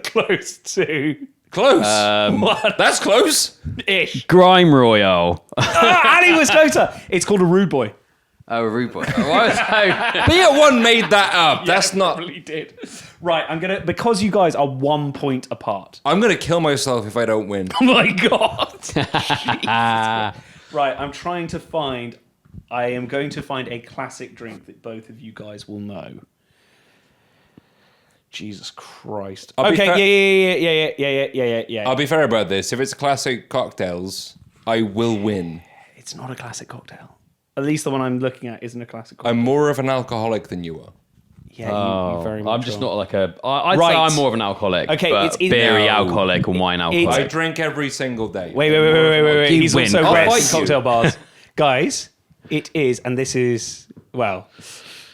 close to Close. what That's close. ish. Grime Royale. Ali was closer. It's called a rude boy. Oh, rude boy. Why was I- B@1 made that up. That's not. Probably did. Right, because you guys are 1 point apart. I'm gonna kill myself if I don't win. Oh my god. Jesus. Right, I am going to find a classic drink that both of you guys will know. Jesus Christ. I'll be Yeah. I'll be fair about this. If it's classic cocktails, I will win. It's not a classic cocktail. At least the one I'm looking at isn't a classic cocktail. I'm more of an alcoholic than you are. Yeah, you very much I'm just are. not like a. I'd Right. say I'm more of an alcoholic. Okay, but it's in- beery No. alcoholic and wine I alcoholic. drink every single day. Wait. You He's win. also I'll read fight you. cocktail bars. Guys, it is, and this is, well,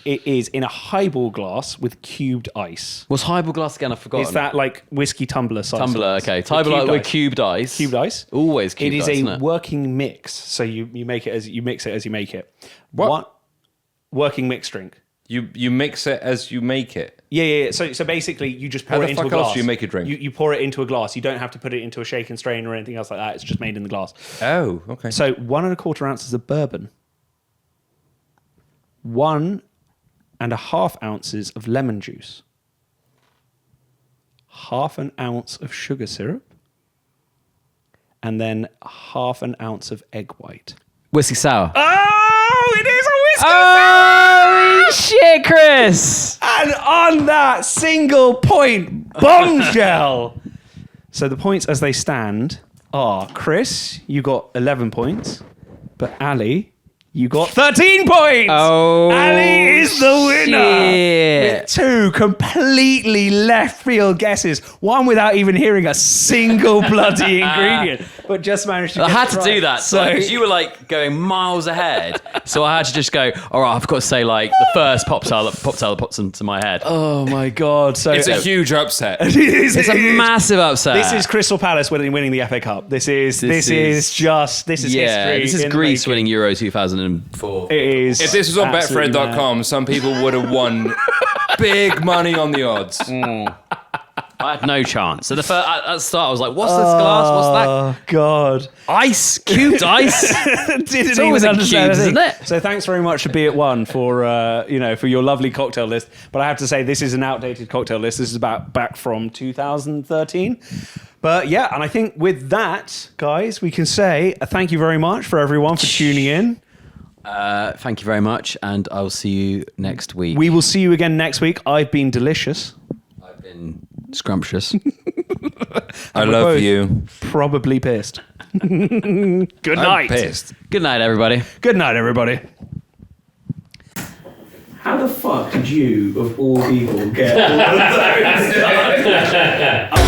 it is in a highball glass with cubed ice. What's highball glass again? I've forgotten. It's that like whiskey tumbler size. tumbler. size. Okay, With tumbler with ice. cubed ice. Cubed ice. Always cubed It is ice. a isn't it? working mix. So you make it as you mix it as you make it. What? Working mix drink. You mix it as you make it. Yeah. So basically, you just pour How it the into a fuck glass. else do you make a drink? You pour it into a glass. You don't have to put it into a shake and strain or anything else like that. It's just made in the glass. Oh, okay. So 1 1/4 ounces of bourbon. 1 1/2 ounces of lemon juice. 1/2 ounce of sugar syrup. And then 1/2 ounce of egg white. Whiskey sour. Oh, it is a whiskey Oh shit, Chris! And on that single point bombshell. So the points as they stand are Chris, you got 11 points, but Ali, you got 13 points. Oh, Ali is the winner. shit. With 2 completely left field guesses, one without even hearing a single bloody ingredient, but just managed to. I get had it to right. do that because you were like going miles ahead, so I had to just go. All right, I've got to say like the first cocktail that pops into my head. Oh my god! So It's a huge upset. it's It's a massive upset. This is Crystal Palace winning the FA Cup. This is yeah. history. This is in the Greece making. winning Euro 2004. It is. If this was on absolutely Betfred.com, some people would have won big money on the odds. I had no chance. So at the start, I was like, "What's this glass? What's that? Oh God! Ice, cubed ice." Didn't always even in understand cubes, a thing. isn't it? So thanks very much to Be At One for for your lovely cocktail list. But I have to say this is an outdated cocktail list. This is back from 2013. But yeah, and I think with that, guys, we can say a thank you very much for everyone for tuning in. Thank you very much, and I'll see you next week. We will see you again next week. I've been delicious. I've been scrumptious. I We're love both you. Probably pissed. Good I'm night. pissed. Good night, everybody. Good night, everybody. How the fuck did you, of all people, get all of those?